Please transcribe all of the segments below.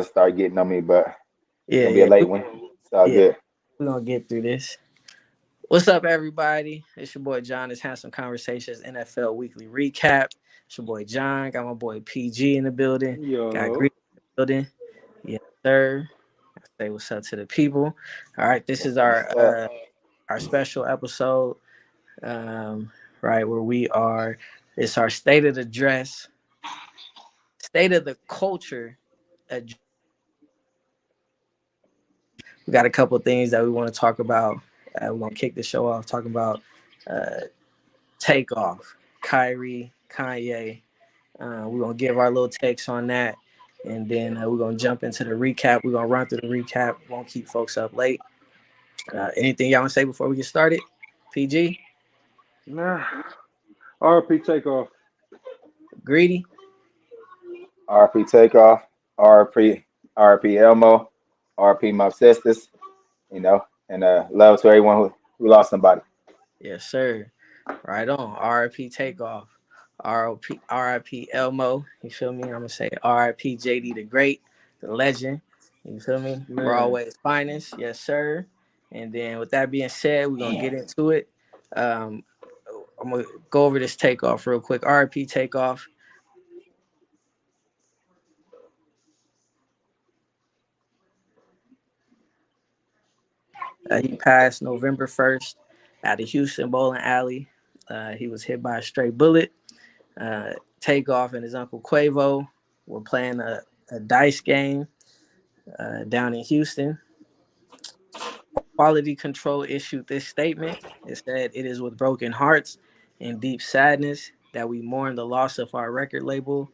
start getting on me, but it's Yeah, gonna be a yeah, late one. It's all yeah. good. We're gonna get through this. What's up, everybody? It's your boy John. It's Handsome Conversations NFL Weekly Recap. It's your boy John. Got my boy PG in the building. Got Yo, Green in the building. Yes, sir. Say what's up to the people. All right, this is What's up? What's up? our special episode. Um, right where we are. It's our state of the dress, state of the culture. We got a couple of things that we want to talk about. We're gonna kick the show off talking about uh, Takeoff, Kyrie, Kanye. We're gonna give our little takes on that, and then we're gonna jump into the recap. We're gonna run through the recap. Won't keep folks up late. Anything y'all want to say before we get started? PG, nah. RP takeoff. greedy. RP Takeoff, RP RP Elmo, RP my sisters, and love to everyone who lost somebody. Yes, sir. Right on. RIP Takeoff. RIP Elmo. You feel me? I'm gonna say RIP JD the Great, the legend. You feel me? Man, Broadway's finest. Yes, sir. And then with that being said, we're gonna get into it. Um, I'm gonna go over this Takeoff real quick. RIP Takeoff. He passed November 1st at a Houston bowling alley. He was hit by a stray bullet. Takeoff and his uncle Quavo were playing a dice game down in Houston. Quality Control issued this statement. It said, "It is with broken hearts and deep sadness that we mourn the loss of our record label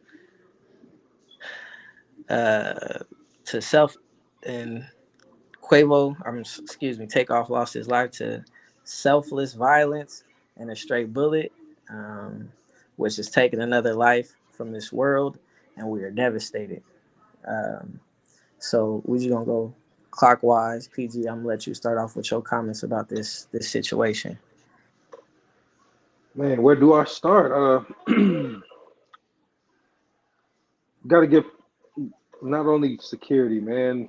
uh, to self and Quavo, excuse me, Takeoff lost his life to selfless violence and a stray bullet, which has taken another life from this world, and we are devastated." Um, so we're just gonna go clockwise. PG, I'm gonna let you start off with your comments about this situation. man, where do I start? Got to give not only security, man.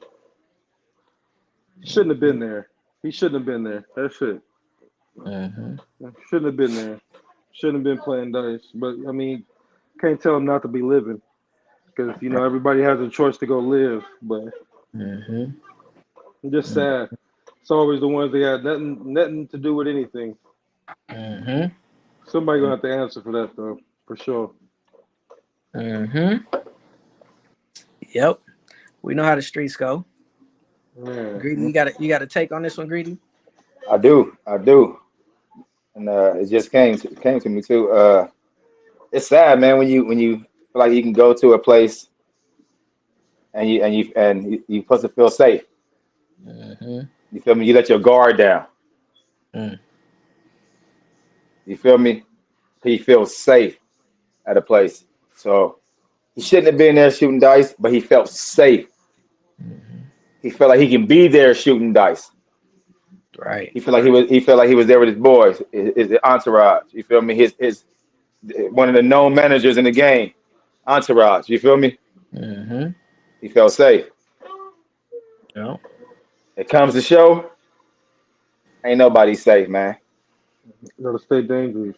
Shouldn't have been there. He shouldn't have been there. That's it. Mm-hmm. Shouldn't have been there. Shouldn't have been playing dice. But I mean, can't tell him not to be living because everybody has a choice to go live. But Mm-hmm. I'm just sad. It's always the ones that got nothing to do with anything. Mm-hmm. Somebody gonna have to answer for that though, for sure. Mm-hmm. Yep. We know how the streets go. Man, Greedy, you got to take on this one, Greedy. I do, and it just came to me too. It's sad, man, when you feel like you can go to a place and you supposed to feel safe. Mm-hmm. You feel me? You let your guard down. Mm. You feel me? He feels safe at a place. So he shouldn't have been there shooting dice, but he felt safe. Mm-hmm. He felt like he can be there shooting dice. Right. He felt like he was there with his boys, his entourage. You feel me? His one of the known managers in the game, entourage. You feel me? Mm-hmm. He felt safe. Yep. It comes to show, ain't nobody safe, man. gotta stay dangerous.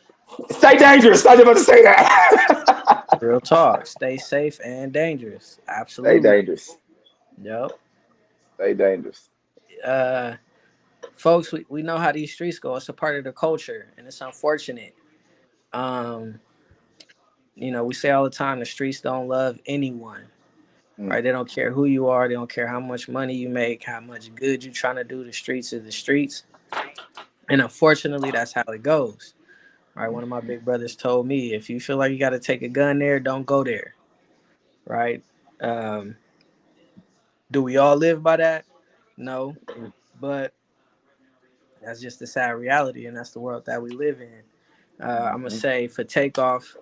Stay dangerous. I was about to say that. Real talk. Stay safe and dangerous. Stay Absolutely. dangerous. Yep. Stay dangerous. Uh, Folks, we know how these streets go. It's a part of the culture, and it's unfortunate. Um, we say all the time the streets don't love anyone, Mm. right? They don't care who you are. They don't care how much money you make, how much good you're trying to do. The streets is the streets, and unfortunately, that's how it goes. Right? One of my big brothers told me, if you feel like you got to take a gun there, don't go there. Right? Um, do we all live by that? No, but that's just the sad reality, and that's the world that we live in. I'm gonna Hmm. say for Takeoff,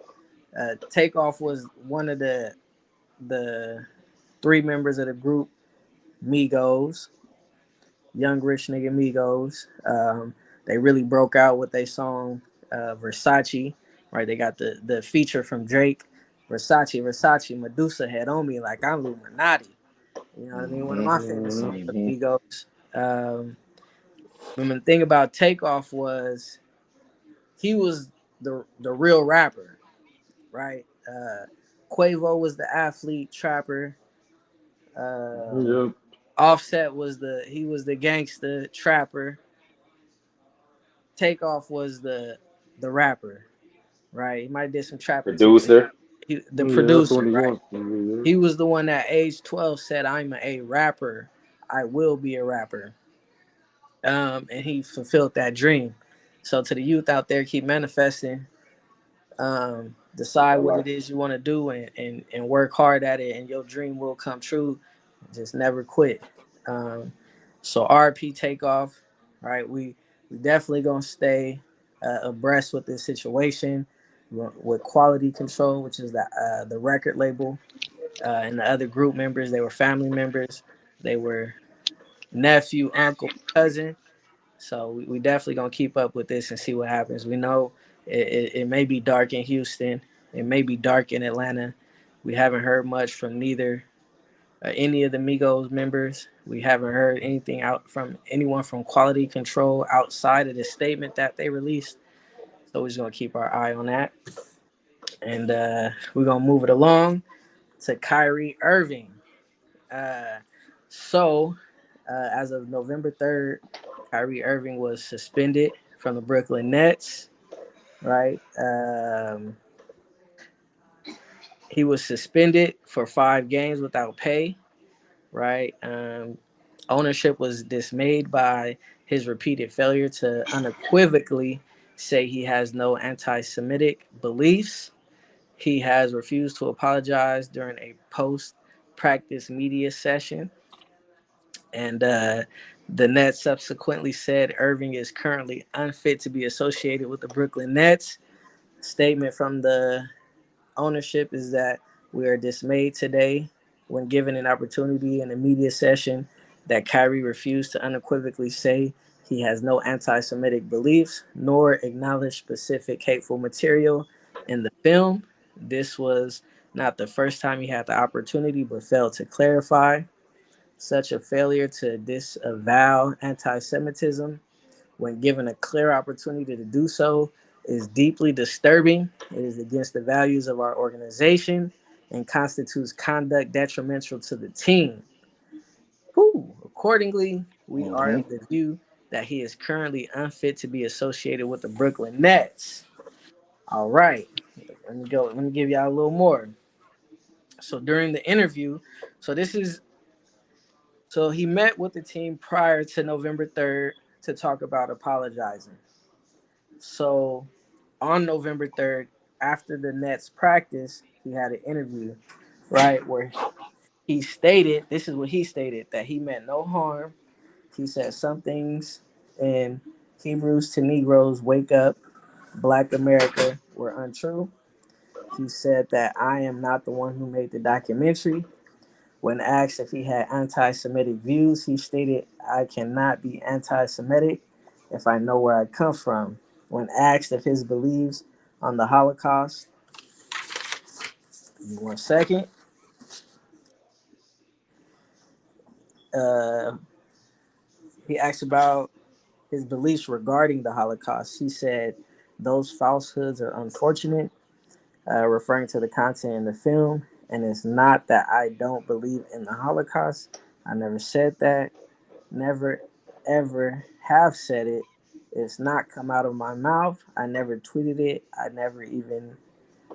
Takeoff was one of the three members of the group Migos, Young Rich Nigga Migos. They really broke out with their song Versace. Right, they got the feature from Drake, Versace, Medusa head on me like I'm Illuminati. You know what I mean? One of my favorite Mm-hmm. songs of Mm-hmm. Migos. The thing about Takeoff was he was the real rapper, right? Quavo was the athlete trapper. Um, Yep. Offset was the gangster trapper. Takeoff was the rapper, right? He might did some trapping too, but Producer. the Yeah, that's what producer, he right? wants to He was the one that age 12 said, "I'm a rapper. I will be a rapper." And he fulfilled that dream. So to the youth out there, keep manifesting. Decide I what like. it is you want to do and work hard at it, and your dream will come true. Just never quit. Um, so RP Takeoff, right? We definitely gonna stay abreast with this situation with Quality Control, which is the record label, and the other group members. They were family members. They were nephew, uncle, cousin. So we definitely gonna keep up with this and see what happens. We know it may be dark in Houston. It may be dark in Atlanta. We haven't heard much from neither any of the Migos members. We haven't heard anything out from anyone from Quality Control outside of the statement that they released. So we're just gonna keep our eye on that, and we're gonna move it along to Kyrie Irving. Uh, so, as of November 3rd, Kyrie Irving was suspended from the Brooklyn Nets, right? He was suspended for 5 games without pay, right? Ownership was dismayed by his repeated failure to unequivocally say he has no anti Semitic beliefs. He has refused to apologize during a post practice media session. And the Nets subsequently said Irving is currently unfit to be associated with the Brooklyn Nets. Statement from the ownership is that we are dismayed today when given an opportunity in a media session that Kyrie refused to unequivocally say he has no anti Semitic beliefs nor acknowledge specific hateful material in the film. This was not the first time he had the opportunity but failed to clarify. Such a failure to disavow anti Semitism when given a clear opportunity to do so is deeply disturbing. It is against the values of our organization and constitutes conduct detrimental to the team. Whew. Accordingly, we are Mm-hmm. of the view that he is currently unfit to be associated with the Brooklyn Nets. All right. Let me go. Let me give y'all a little more. So during the interview, so this is so he met with the team prior to November 3rd to talk about apologizing. So on November 3rd, after the Nets practice, he had an interview, right, where he stated, this is what he stated, that he meant no harm. He said some things in Hebrews to Negroes, wake up, Black America, were untrue. He said that I am not the one who made the documentary. When asked if he had anti Semitic views, he stated, I cannot be anti Semitic if I know where I come from. When asked if his beliefs on the Holocaust, give me 1 second, uh, he asked about his beliefs regarding the Holocaust. He said, those falsehoods are unfortunate, referring to the content in the film. And it's not that I don't believe in the Holocaust. I never said that. Never ever have said it. It's not come out of my mouth. I never tweeted it.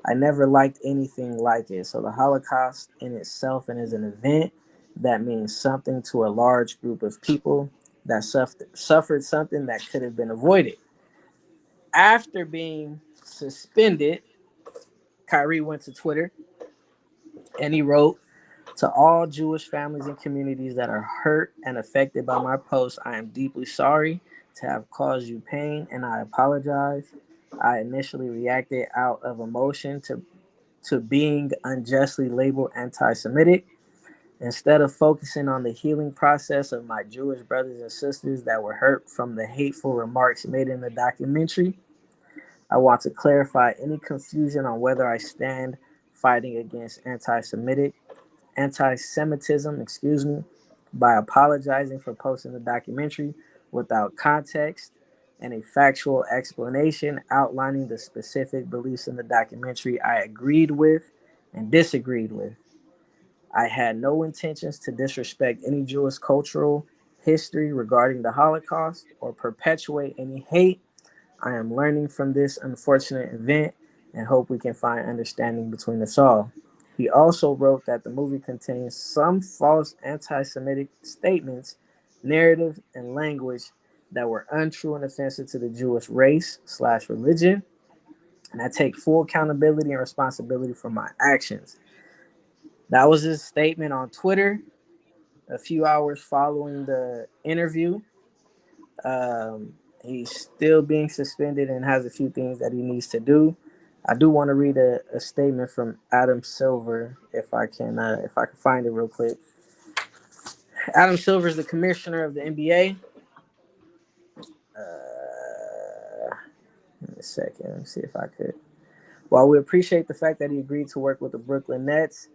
I never liked anything like it. So the Holocaust in itself and as an event that means something to a large group of people that suffered something that could have been avoided. After being suspended, Kyrie went to Twitter and he wrote, to all Jewish families and communities that are hurt and affected by my post, I am deeply sorry to have caused you pain and I apologize. I initially reacted out of emotion to being unjustly labeled anti Semitic. Instead of focusing on the healing process of my Jewish brothers and sisters that were hurt from the hateful remarks made in the documentary, I want to clarify any confusion on whether I stand fighting against anti Semitic anti-Semitism, by apologizing for posting the documentary without context and a factual explanation outlining the specific beliefs in the documentary I agreed with and disagreed with. I had no intentions to disrespect any Jewish cultural history regarding the Holocaust or perpetuate any hate. I am learning from this unfortunate event and hope we can find understanding between us all. He also wrote that the movie contains some false anti Semitic statements, narrative, and language that were untrue and offensive to the Jewish race slash religion, and I take full accountability and responsibility for my actions. That was his statement on Twitter a few hours following the interview. He's still being suspended and has a few things that he needs to do. I do want to read a statement from Adam Silver if I can find it real quick. Adam Silver is the commissioner of the NBA. Give me a second. Let me see if I could. While we appreciate the fact that he agreed to work with the Brooklyn Nets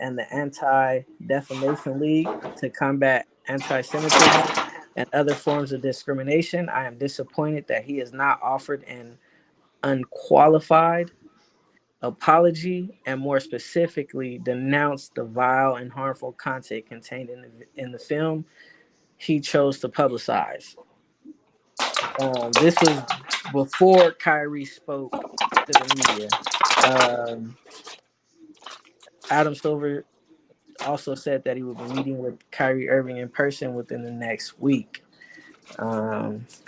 and the Anti-Defamation League to combat anti-Semitism and other forms of discrimination, I am disappointed that he has not offered an unqualified apology and more specifically denounced the vile and harmful content contained in the film he chose to publicize. This was before Kyrie spoke to the media. Um, Adam Silver also said that he would be meeting with Kyrie Irving in person within the next week.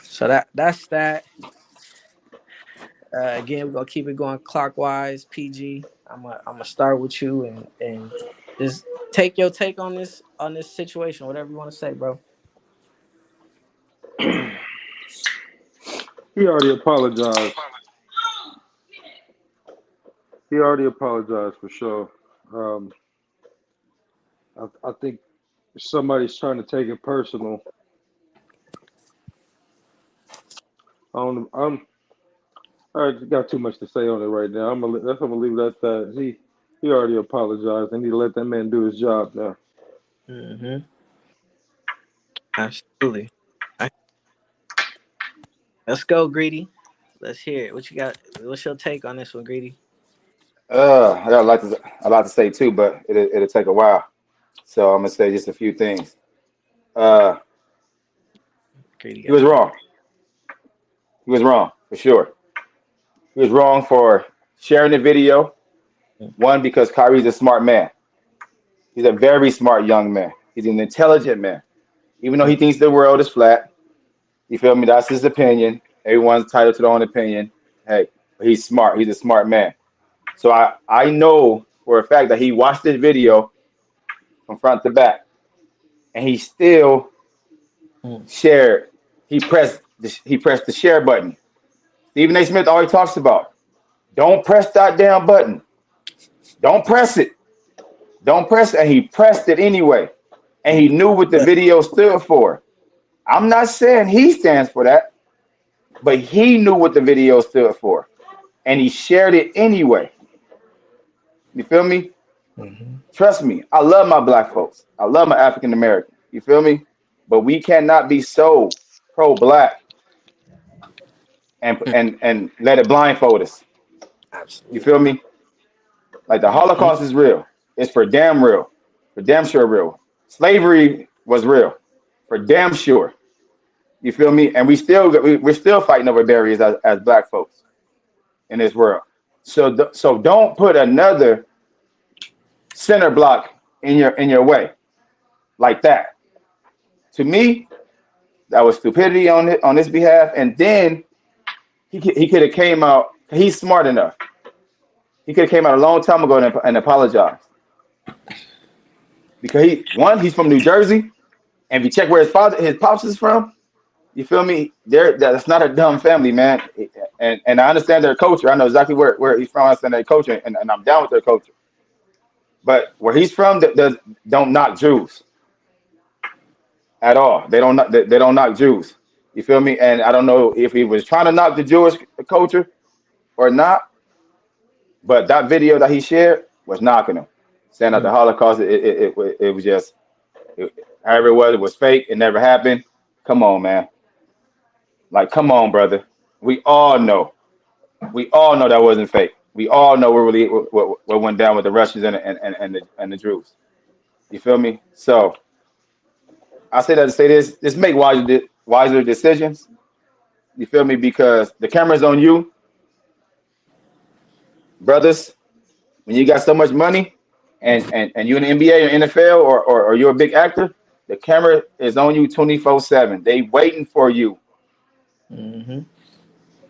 So that's that. Again, we're gonna keep it going clockwise. PG, I'm gonna start with you and just take your take on this situation, whatever you want to say, bro. He already apologized. He already apologized for sure. Um, I think somebody's trying to take it personal. I got too much to say on it right now. I'm gonna leave it at that. He already apologized. I need to let that man do his job now. Mm-hmm. Absolutely. All right, let's go, Greedy. Let's hear it. What you got? What's your take on this one, Greedy? I got a lot to say too, but it'll take a while. So I'm gonna say just a few things. Uh, Greedy he got was it. wrong. He was wrong for sure. He was wrong for sharing the video. One, because Kyrie's a smart man. He's a very smart young man. He's an intelligent man. Even though he thinks the world is flat, you feel me? That's his opinion. Everyone's entitled to their own opinion. Hey, but he's smart. He's a smart man. So I know for a fact that he watched this video from front to back, and he still Mm. shared. He pressed the share button. Stephen A. Smith always talks about don't press that damn button. Don't press it. Don't press it. And he pressed it anyway. And he knew what the But video stood for. I'm not saying he stands for that, but he knew what the video stood for. And he shared it anyway. You feel me? Mhm. Trust me, I love my black folks. I love my African American. You feel me? But we cannot be so pro black and Mm. and let it blindfold us. You Absolutely. feel me? Like the Mhm. Holocaust is real. It's for damn real. For damn sure real. Slavery was real. For damn sure. You feel me? And we're still fighting over barriers as black folks in this world. So don't put another center block in your way like that. To me, that was stupidity on his behalf. And then he could have came out. He's smart enough. He could have came out a long time ago and apologized because he's from New Jersey, and if you check where his pops is from, you feel me? That's not a dumb family, man. And I understand their culture. I know exactly where he's from. I understand their culture, and I'm down with their culture. But where he's from, don't knock Jews at all. They don't knock Jews. You feel me? And I don't know if he was trying to knock the Jewish culture or not, but that video that he shared was knocking him. saying that the Holocaust it was just however it was fake. It never happened. Come on, man. Like, come on, brother. We all know. We all know that wasn't fake. We all know what went down with the Russians and the Jews. You feel me? So I say that to say this: just make wiser decisions. You feel me? Because the camera's on you, brothers. When you got so much money, and you in the NBA or NFL or you're a big actor, the camera is on you 24/7. They waiting for you. Mm-hmm.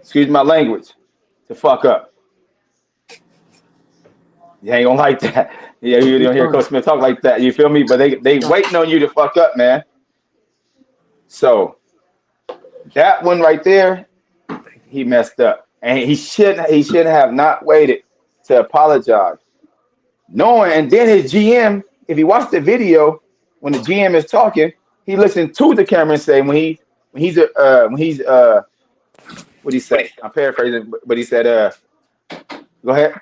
Excuse my language, to fuck up. You ain't gonna like that. Yeah, you don't hear Coach Smith talk like that. You feel me? But they waiting on you to fuck up, man. So that one right there, he messed up, and he shouldn't have not waited to apologize, knowing. And then his GM, if he watched the video, when the GM is talking, he listened to the camera and say when he's what he say? I'm paraphrasing, but he said go ahead.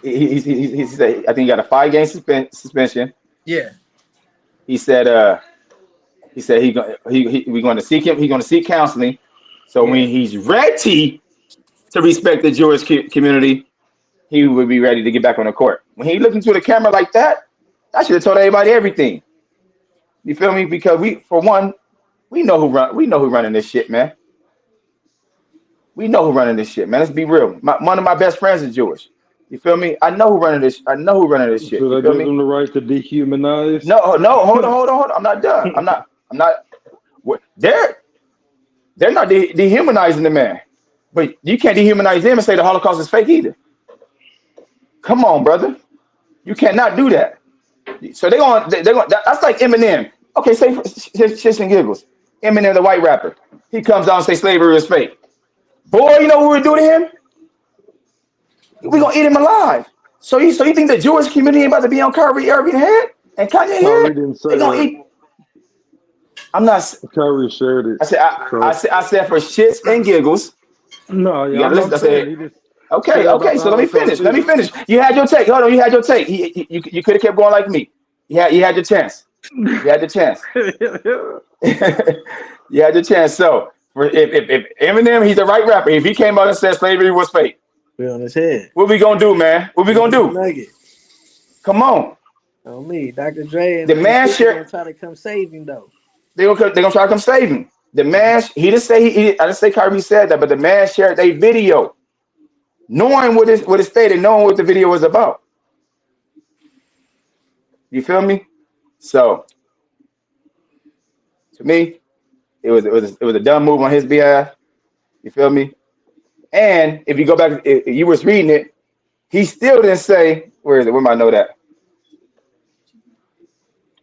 He said I think he got a 5-game suspension. Yeah. He said we're going to seek him. He's going to seek counseling. So when he's ready to respect the Jewish community, he would be ready to get back on the court. When he looked into the camera like that, I should have told everybody everything. You feel me? Because we know who running this shit, man. We know who running this shit, man. Let's be real. One of my best friends is Jewish. You feel me? I know who running this. I know who running this shit. So that gives them the right to dehumanize. No, hold on. I'm not done. I'm not. They're not dehumanizing the man, but you can't dehumanize them and say the Holocaust is fake either. Come on, brother. You cannot do that. So they're going. That's like Eminem. Okay, say for shits and giggles. Eminem, the white rapper, he comes out and say slavery is fake. Boy, you know what we do to him? We're gonna eat him alive. So you think the Jewish community ain't about to be on Kyrie Irving head and Kanye head? They're gonna eat. I'm not. Kyrie shared it. I said for shits and giggles. No, yeah, you gotta listen. Okay. So let me finish. You had your take. Hold on. You had your take. You could have kept going like me. You had your chance. You had the chance. You had the chance. So if Eminem, he's the right rapper. If he came out and said slavery was fake, we on his head. What we gonna do, man? What we gonna do? Nugget. Come on. On me, Dr. Dre and the man gonna try to come save him though. They gonna try to come save him. The man, he didn't say I didn't say Kyrie said that, but the man shared a video, knowing what it stated, knowing what the video was about. You feel me? So to me, it was a dumb move on his behalf. You feel me? And if you go back, if you was reading it, he still didn't say, where is it? Where might I know that?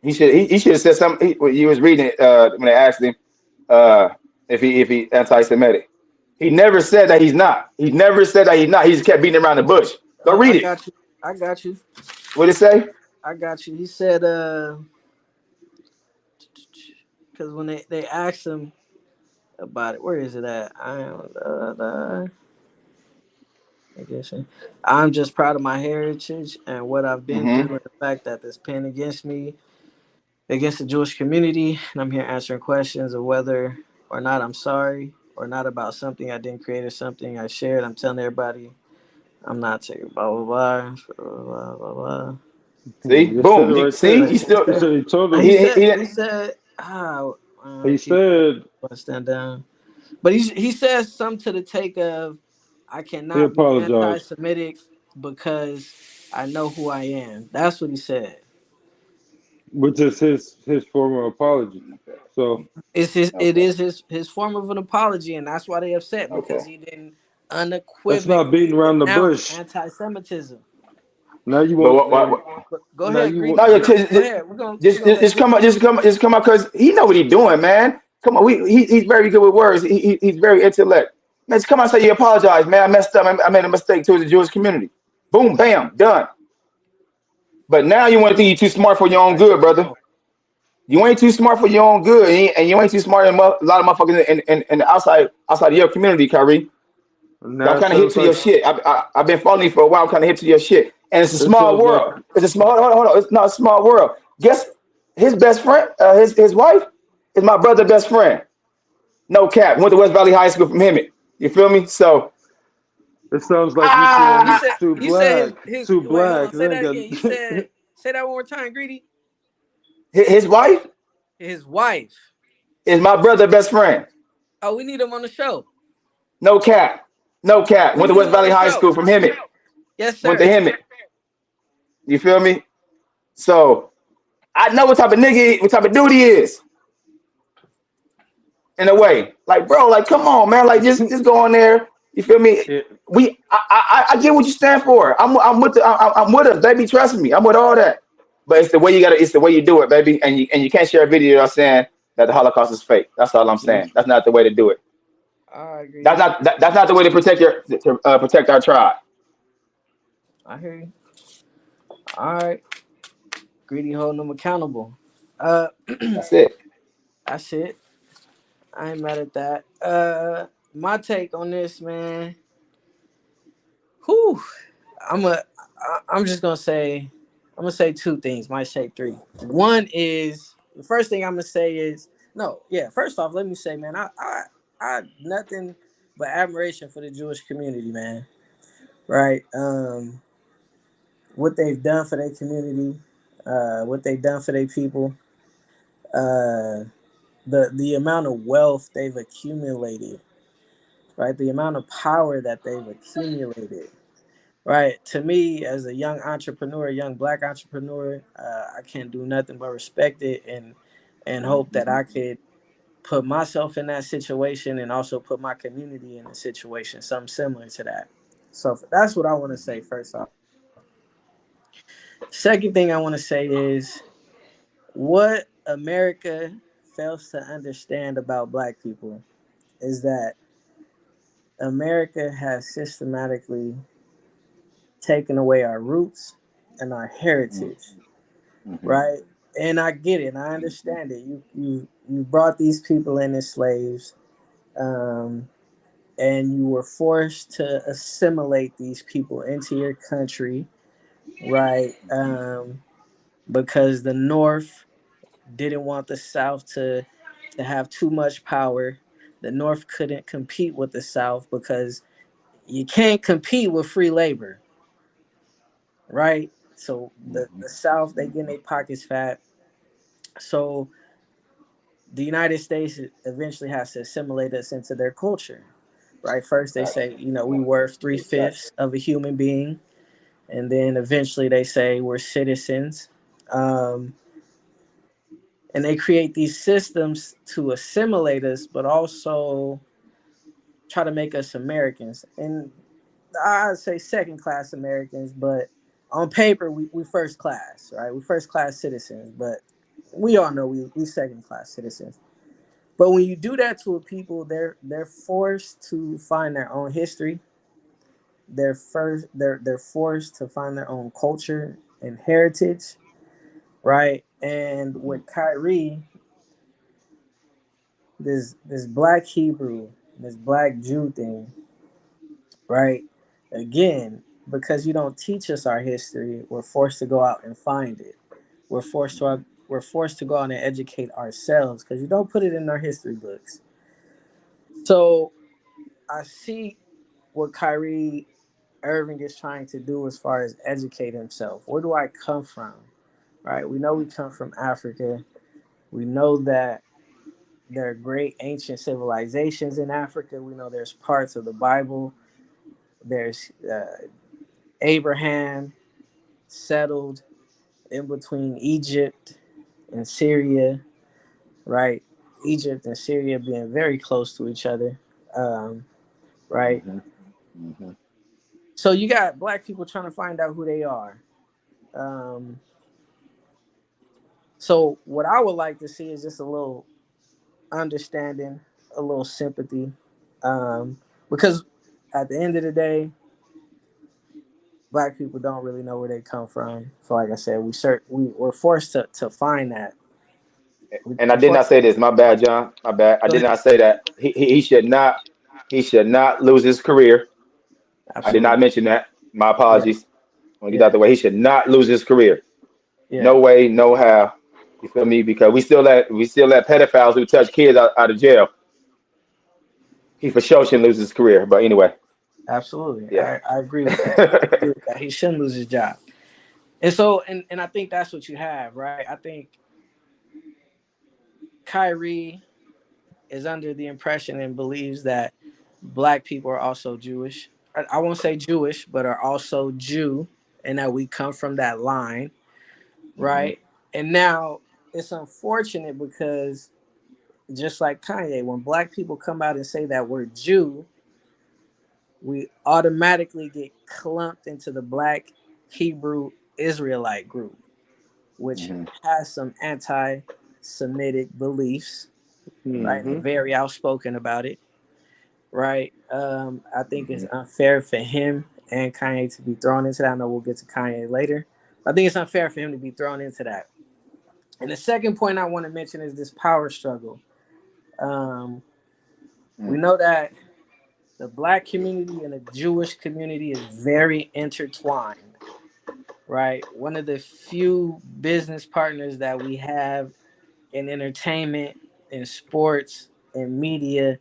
He should have said something. He was reading it when they asked him if he anti-Semitic. He never said that he's not. He never said that he's not. He just kept beating around the bush. Go read it. I got you. What did it say? I got you. He said, because when they asked him about it, where is it at? I'm just proud of my heritage and what I've been through, and the fact that this pen against me, against the Jewish community, and I'm here answering questions of whether or not I'm sorry or not about something I didn't create or something I shared. I'm telling everybody I'm not taking blah blah blah blah blah. See, boom. See, he still. He said, he said, stand down. But he says something to the take of, I cannot be anti-Semitic because I know who I am. That's what he said. Which is his form of apology. So it is his form of an apology, and that's why they upset, because he didn't unequivocally. That's not beating around the bush. Anti-Semitism. Now you want. Go ahead. Just come out because he know what he's doing, man. Come on, he's very good with words. He's very intellect. Man, just come out and say you apologize, man. I messed up. I made a mistake towards the Jewish community. Boom, bam, done. But now you want to think you're too smart for your own good, brother. You ain't too smart for your own good, and you ain't too smart in a lot of motherfuckers in the outside of your community, Kyrie. Now I'm it kind of hip sounds to like your shit. I've been following you for a while. I'm kind of hip to your shit, and it's a it small sounds like world. It's a small. Hold on. It's not a small world. Guess his best friend, his wife, is my brother's best friend. No cap. Went to West Valley High School from him. You feel me? So it sounds like you saying You ah, said too you said black, his too wait, hold black. on, say They that ain't again. You got. said say that one more time, Greedy. his wife His wife. is my brother's best friend. Oh, we need him on the show. No cap. No cap. We Went to need West him on Valley the High show. School from him. Yes, Went to sir. him. You feel me? So I know what type of nigga, what type of dude he is. In a way, like bro, like come on, man, like just go on there. You feel me? it, I get what you stand for. I'm with us, baby. Trust me, I'm with all that. But it's the way you gotta, it's the way you do it, baby. And you can't share a video saying that the Holocaust is fake. That's all I'm saying. That's not the way to do it. All right, That's Greedy. not that's not the way to protect protect our tribe. I hear you. All right. Greedy holding them accountable. Uh That's it. that's it. I ain't mad at that. My take on this, man. Whew. I'm a I'm just gonna say I'm gonna say two things, might say three. One is the first thing I'm gonna say is no, yeah, first off, let me say, man, I nothing but admiration for the Jewish community, man. Right? What they've done for their community, what they've done for their people, uh the amount of wealth they've accumulated, right? The amount of power that they've accumulated, right? To me, as a young entrepreneur, young black entrepreneur, I can't do nothing but respect it and hope that I could put myself in that situation and also put my community in a situation, something similar to that. So that's what I want to say first off. Second thing I want to say is what America fails to understand about black people is that America has systematically taken away our roots and our heritage, Mm-hmm. right? And I get it, and I understand it. You brought these people in as slaves, um, and you were forced to assimilate these people into your country, right? Because the North didn't want the South to have too much power. The North couldn't compete with the South because you can't compete with free labor, right? So the South, they getting their pockets fat. So the United States eventually has to assimilate us into their culture, right? First they Facts. say, we worth three Big facts. fifths of a human being, and then eventually they say we're citizens, um, and they create these systems to assimilate us, but also try to make us Americans. And I'd say second class Americans, but on paper we first class, right? We first class citizens, but we all know we second class citizens. But when you do that to a people, they're forced to find their own history. They're forced to find their own culture and heritage, right? And with Kyrie, this black Hebrew, this black Jew thing, right? Again, because you don't teach us our history, we're forced to go out and find it. We're forced to go out and educate ourselves because you don't put it in our history books. So I see what Kyrie Irving is trying to do as far as educate himself. Where do I come from? Right? We know we come from Africa. We know that there are great ancient civilizations in Africa. We know there's parts of the Bible. There's Abraham settled in between Egypt and Syria, right? Egypt and Syria being very close to each other, um, right? Mm-hmm. Mm-hmm. So you got black people trying to find out who they are. Um, so what I would like to see is just a little understanding, a little sympathy, because at the end of the day, black people don't really know where they come from. So like I said, we're forced to find that. And I We're did not forced. say this. My bad, John. My bad. I Go did ahead. not say that. He should not. He should not lose his career. I did not Absolutely. mention that. My Yeah. apologies. I want to get out Yeah. the way. He should not lose his career. Yeah. No way, no how. You feel me? Because we still let pedophiles who touch kids out of jail. He for sure shouldn't lose his career. But anyway, Absolutely. yeah. I agree with that. I agree with that. He shouldn't lose his job. And so and I think that's what you have, right? I think Kyrie is under the impression and believes that black people are also Jewish. I won't say Jewish, but are also Jew, and that we come from that line, Hmm. right? And now it's unfortunate because just like Kanye, when black people come out and say that we're Jew, we automatically get clumped into the black Hebrew Israelite group, which Hmm. has some anti Semitic beliefs, right? And Mm-hmm. very outspoken about it, right? I think it's Hmm. unfair for him and Kanye to be thrown into that. I know we'll get to Kanye later. I think it's unfair for him to be thrown into that. And the second point I want to mention is this power struggle. Um, we know that the black community and the Jewish community is very intertwined, right? One of the few business partners that we have in entertainment, in sports, in media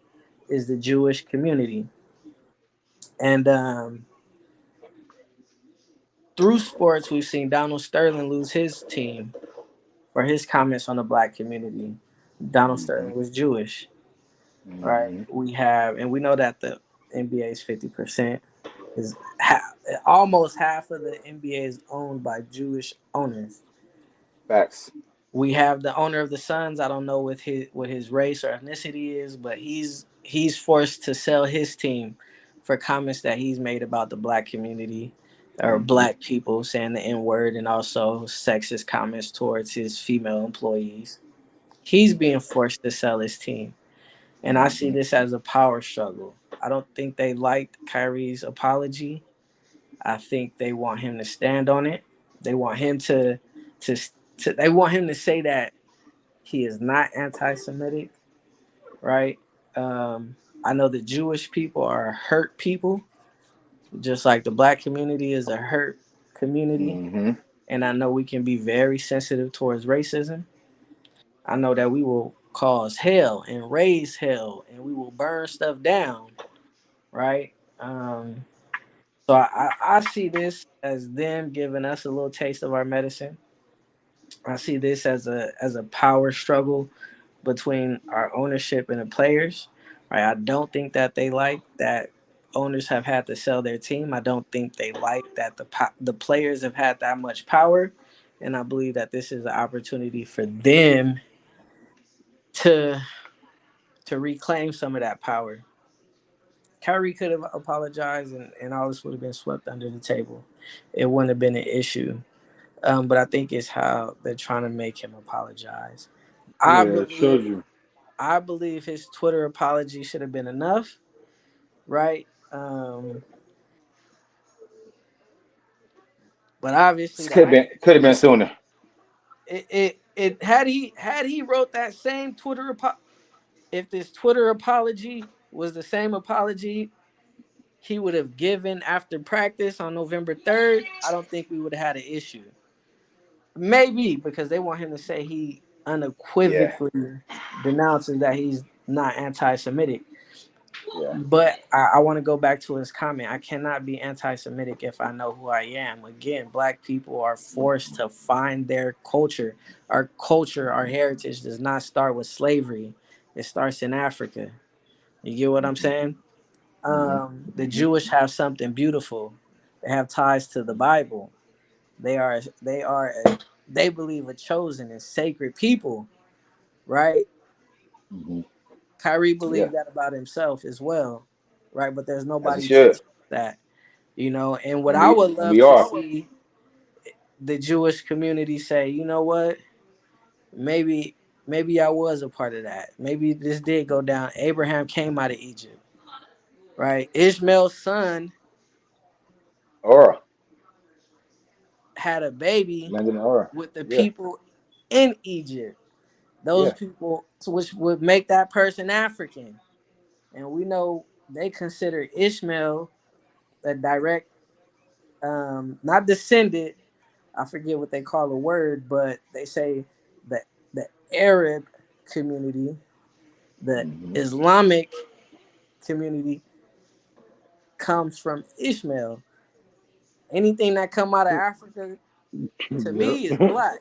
is the Jewish community. And through sports, we've seen Donald Sterling lose his team for his comments on the black community. Donald Hmm. Sterling was Jewish, right? Hmm. We have, and we know that the NBA is 50%, is almost half of the NBA is owned by Jewish owners. Facts. We have the owner of the Suns. I don't know what his race or ethnicity is, but he's forced to sell his team for comments that he's made about the black community or Hmm. black people saying the N word and also sexist comments towards his female employees. He's being forced to sell his team. And I see Hmm. this as a power struggle. I don't think they liked Kyrie's apology. I think they want him to stand on it. They want him to, they want him to say that he is not anti-Semitic, right? I know the Jewish people are hurt people, just like the black community is a hurt community. Hmm. And I know we can be very sensitive towards racism. I know that we will cause hell and raise hell and we will burn stuff down, right? So I see this as them giving us a little taste of our medicine. I see this as a power struggle between our ownership and the players. Right? I don't think that they like that owners have had to sell their team. I don't think they like that the players have had that much power, and I believe that this is an opportunity for them to reclaim some of that power. Kyrie could have apologized, and all this would have been swept under the table. It wouldn't have been an issue. But I think it's how they're trying to make him apologize. I Yeah, it showed believe you. I believe his Twitter apology should have been enough, right? But obviously the Could have been sooner. it had he wrote that same if this Twitter apology was the same apology he would have given after practice on November 3rd, I don't think we would have had an issue. Maybe because they want him to say he Yeah. unequivocally denounces that he's not anti-Semitic. Yeah. But I want to go back to his comment. I cannot be anti-Semitic if I know who I am. Again, black people are forced to find their culture. Our culture, our heritage does not start with slavery. It starts in Africa. You get what I'm Hmm. saying? Hmm. The Hmm. Jewish have something beautiful. They have ties to the Bible. They believe a chosen and sacred people, right? Hmm. Kyrie Yeah. believed that about himself as well, right? But there's As he nobody to should. teach that, you know. And what And I we would and love we to are. see the Jewish community say, you know what? Maybe maybe I was a part of that. Maybe this did go down. Abraham came out of Egypt, right? Ishmael's son Aura. had a baby Landon Aura. with the Yeah. people in Egypt. Those Yeah. people, which would make that person African. And we know they consider Ishmael a direct, not descendant. I forget what they call the word, but they say that the Arab community, the Mm-hmm. Islamic community comes from Ishmael. Anything that come out of Africa to Yep. me is black,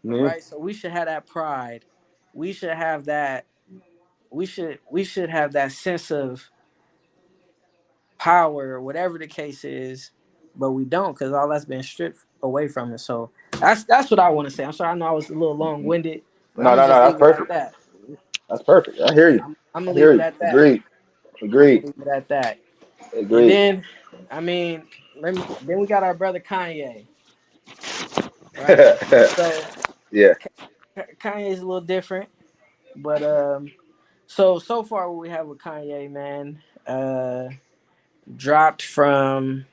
Yeah. right? So we should have that pride. We should have that. We should have that sense of power, or whatever the case is, but we don't because all that's been stripped away from us. So that's what I want to say. I'm sorry, I know I was a little long winded, but I'm No, gonna no, just no. That's leave it at perfect. that. That's perfect. I hear you. I'm I gonna leave hear it you. at that. Agreed. I'm gonna Agreed. leave it at that. And Agreed. then, I mean, then we got our brother Kanye, right? So Yeah. Kanye's a little different, but so far what we have with Kanye, man, dropped from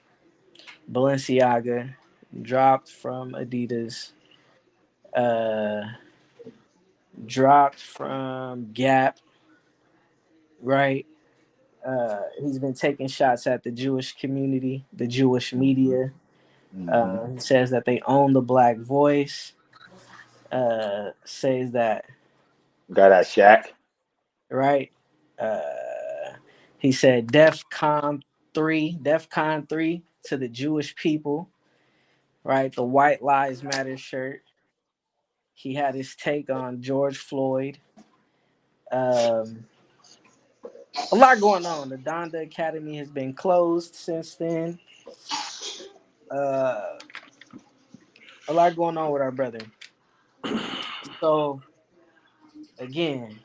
Balenciaga, dropped from Adidas, uh, dropped from Gap, right? He's been taking shots at the Jewish community, the Jewish media. Mm-hmm. He says that they own the black voice. Says that, Got that Shaq. right? Uh, he said DEF CON 3 to the Jewish people, right? The White Lives Matter shirt. He had his take on George Floyd. Um, a lot going on. The Donda Academy has been closed since then. Uh, a lot going on with our brother. So again,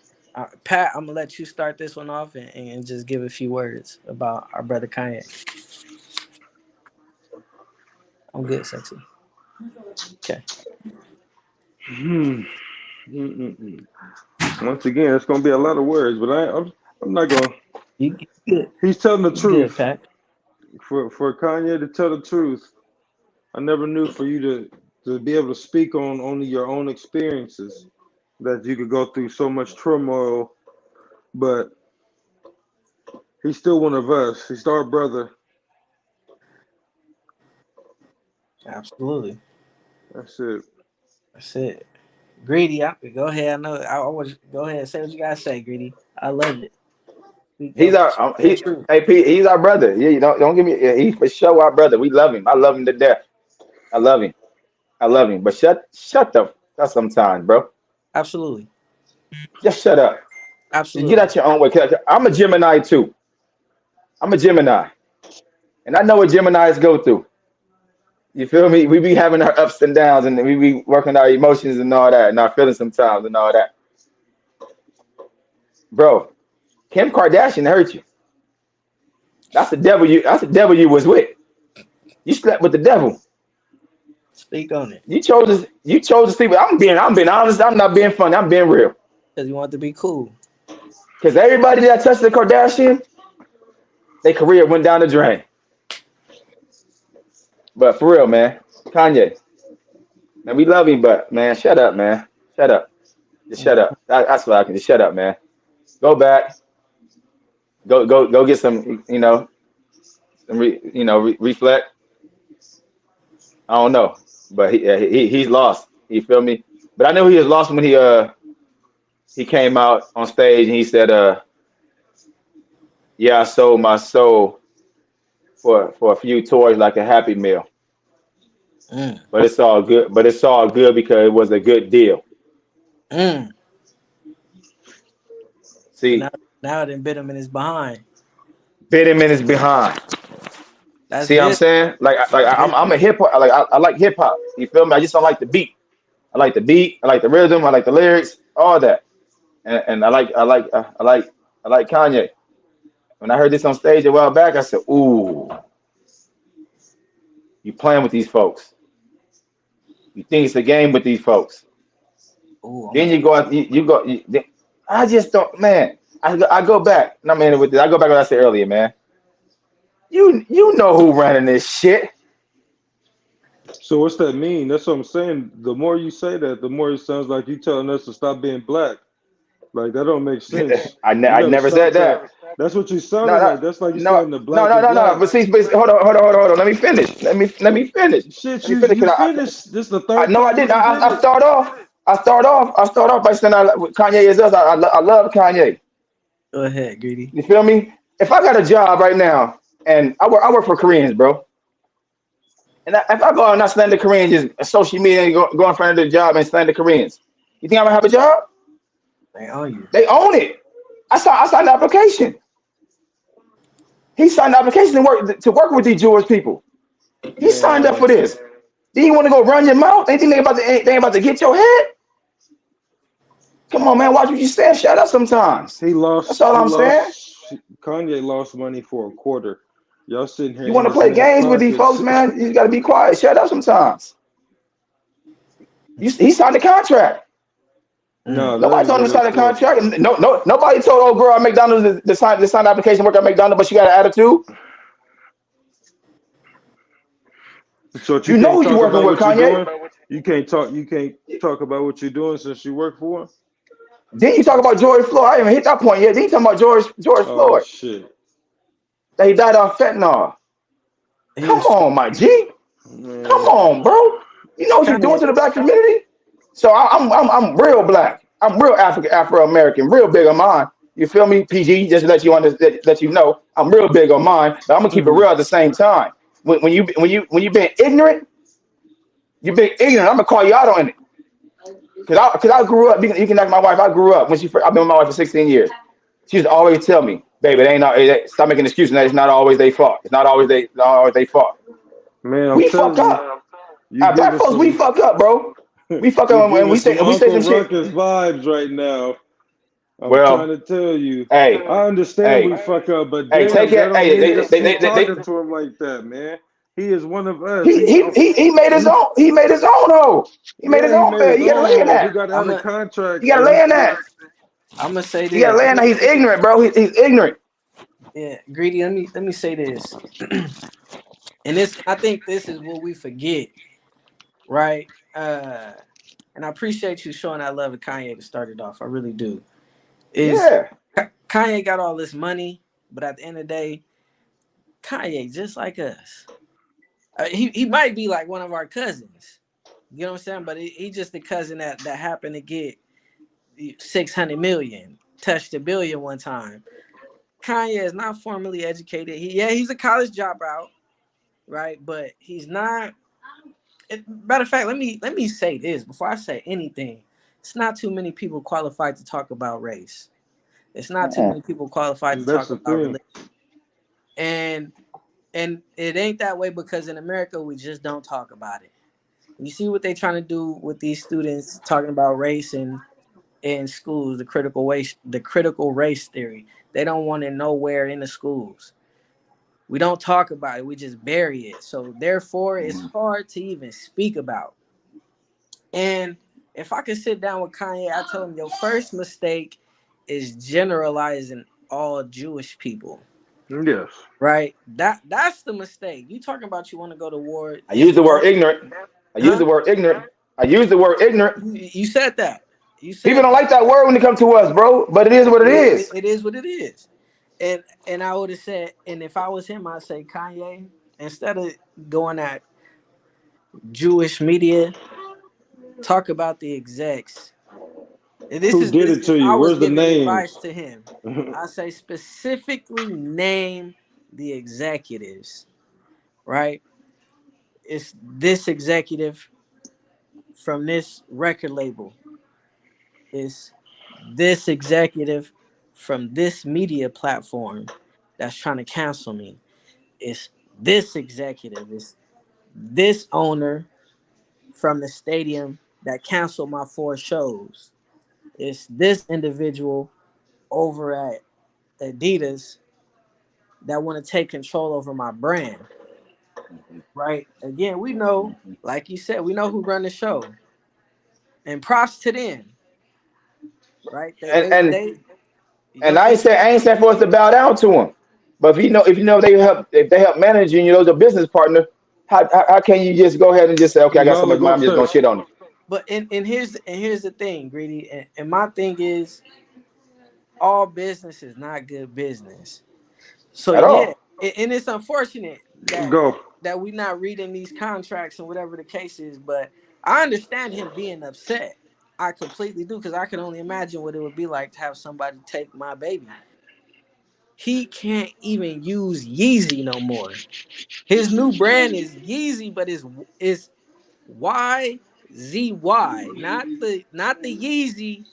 Pat, I'm gonna let you start this one off and just give a few words about our brother Kanye. I'm good, sexy. Okay, Hmm. Mm-mm-mm. Once again, it's gonna be a lot of words, but I'm not gonna. you good. He's telling the You good, truth. Pat. For Kanye to tell the truth, I never knew for you to be able to speak on only your own experiences that you could go through so much turmoil, but he's still one of us. He's our brother. Absolutely. That's it. That's it. Greedy, go ahead. I know. I was go ahead. Say what you gotta say, Greedy. I love it. He's our Speak your he. truth. Hey, Pete, he's our brother. Yeah, you don't give me. Yeah, he's for sure our brother. We love him. I love him to death. I love him. I love him. But shut the up sometimes, bro. Absolutely. Just shut up. Just get Absolutely. out your own way. 'Cause I'm a Gemini too. I'm a Gemini, and I know what Geminis go through. You feel me? We be having our ups and downs, and we be working our emotions and all that, and our feelings sometimes and all that. Bro, Kim Kardashian hurt you. That's the devil. That's the devil you was with. You slept with the devil. Speak on it. You chose to. You chose to sleep with. I'm being honest. I'm not being funny. I'm being real. Because you want to be cool. Because everybody that touched the Kardashian, their career went down the drain. But for real, man, Kanye, man, we love him, but man, shut up, man. Shut up. Just shut up. That's what I can. Just shut up, man. Go back. Go get some. Reflect. I don't know, but he's lost. You feel me? But I knew he was lost when he came out on stage and he said, "Yeah, I sold my soul for a few toys like a Happy Meal, Mm. but it's all good. But it's all good because it was a good deal." Mm. So See, now it done bit him in his behind. bit him in his behind. That's See what I'm vis. saying? I'm a hip hop. I like hip hop. You feel me? I just don't like the beat. I like the beat. I like the rhythm. I like the lyrics. All that. And I like Kanye. When I heard this on stage a while back, I said, "Ooh, you playing with these folks. You think it's a game with these folks." Ooh, I'm Then you go out. You go. I just don't, man. I go back. And I'm in it with this. I go back to what I said earlier, man. You know who running this shit. So what's that mean? That's what I'm saying. The more you say that, the more it sounds like you telling us to stop being black. Like that don't make sense. You I got to never said stop that. that. That's what you No, sounded like. That's like you no, saying the no, black no, is no, no. black. But see, hold on. Let me finish. Shit, Let me you finish. you Cause finished. This the I third no, I time you didn't. done did I it. start off. I start off by saying Kanye is us. I love Kanye. Go ahead, Greedy. You feel me? If I got a job right now and I work for Koreans, bro. And if I go out and I slander Koreans, just social media and go in front of the job and slander Koreans, you think I'm gonna have a job? They own you. They own it. I signed the application. He signed the application to work with these Jewish people. He signed up Man, for this. Do you want to go run your mouth? Anything they about to get your head? Come on, man. Watch what you say. Shut up sometimes. he That's lost. all He I'm saying. lost. Kanye lost money for a quarter. Y'all sitting here You in want to this play man's games with these pockets. folks, man? You got to be quiet. Shut up sometimes. He signed the contract. No, Mm. that Nobody ain't told him what to it sign the said. contract. Nobody told old girl at McDonald's to sign the application work at McDonald's, but she got an attitude. So you You can't know who you talk working about with, what you're Kanye. doing. You can't talk. You can't talk about what you're doing since you work for him. Then you talk about George Floyd. I haven't hit that point yet. Then you talking about George Oh Floyd shit, that he died on fentanyl. He Come was on, my G. Come man. on, bro. You know what you're doing Kanye. to the black community? So I'm real black. I'm real Afro American, real big on mine. You feel me? PG, just to let you let you know, I'm real big on mine, but I'm gonna keep it Hmm. real at the same time. When you been ignorant, you've been ignorant. I'm gonna call you out on it. Cause I grew up. You can ask my wife. I grew up when I've been with my wife for 16 years. She used to always tell me, "Baby, it ain't not. Stop making excuses. That it's not always their fault. Not always their fault. Man, I'm We fuck telling you, up. you As black giving folks, we some. fuck up, bro. We fuck You're up and giving some we say Uncle some shit. Ruckus vibes right now. I'm trying Well, to tell you. hey, I understand we hey, fuck up, but hey, take damn, that it. don't Hey, mean just keep they talking to him like that, man. He is one of us. he made his He own. He made his own hole. He made his yeah, he own made bed. his You gotta own lay in hope. He that. got out I'm of a You contract, gotta and lay he in that. I'm gonna say You gotta this. lay in that. He's ignorant, bro. He's ignorant. Yeah, Greedy. Let me say this. And this, I think this is what we forget, right? And I appreciate you showing that love to Kanye to start it off. I really do. Is Yeah. Kanye got all this money, but at the end of the day, Kanye just like us. He might be like one of our cousins. You know what I'm saying? But he just the cousin that happened to get 600 million, touched a billion one time. Kanye is not formally educated. He's a college dropout, right? But he's not. Matter of fact, let me say this before I say anything. It's not too many people qualified to talk about race. It's not too many people qualified to that's talk the about thing. religion. And it ain't that way because in America we just don't talk about it. You see what they trying to do with these students talking about race and in schools, the critical race theory. They don't want it nowhere in the schools. We don't talk about it. We just bury it. So therefore, it's hard to even speak about. And if I could sit down with Kanye, I tell him your first mistake is generalizing all Jewish people. Yes. Right? That's the mistake. You talking about you want to go to war? I use the word ignorant. I use Huh? the word ignorant. I use the word ignorant. You said that. You People said don't that. like that word when it comes to us, bro. But it is what it is. It is what it is. And I would have said, and if I was him, I'd say Kanye, instead of going at Jewish media, talk about the execs. And this Who is did this it to if I you? was Where's the giving names? advice to him, I say specifically name the executives, right? It's this executive from this record label. It's this executive from this media platform that's trying to cancel me. It's this executive. It's this owner from the stadium that canceled my 4 shows. It's this individual over at Adidas that want to take control over my brand. Right? Again, we know, like you said, we know who run the show. And props to them, right? They And they and they go and ahead. I ain't saying for us to bow down to them. But if you know they help manage you and you know the business partner, how can you just go ahead and just say, okay, I got so Molly, much go money, I'm just gonna upstairs. shit on it. But and here's the thing, Greedy, and my thing is all business is not good business. So at yeah, all. and it's unfortunate that Go. we not reading these contracts and whatever the case is. But I understand him being upset. I completely do, because I can only imagine what it would be like to have somebody take my baby. He can't even use Yeezy no more. His new brand is Yeezy, but it's YZY, not the Yeezy.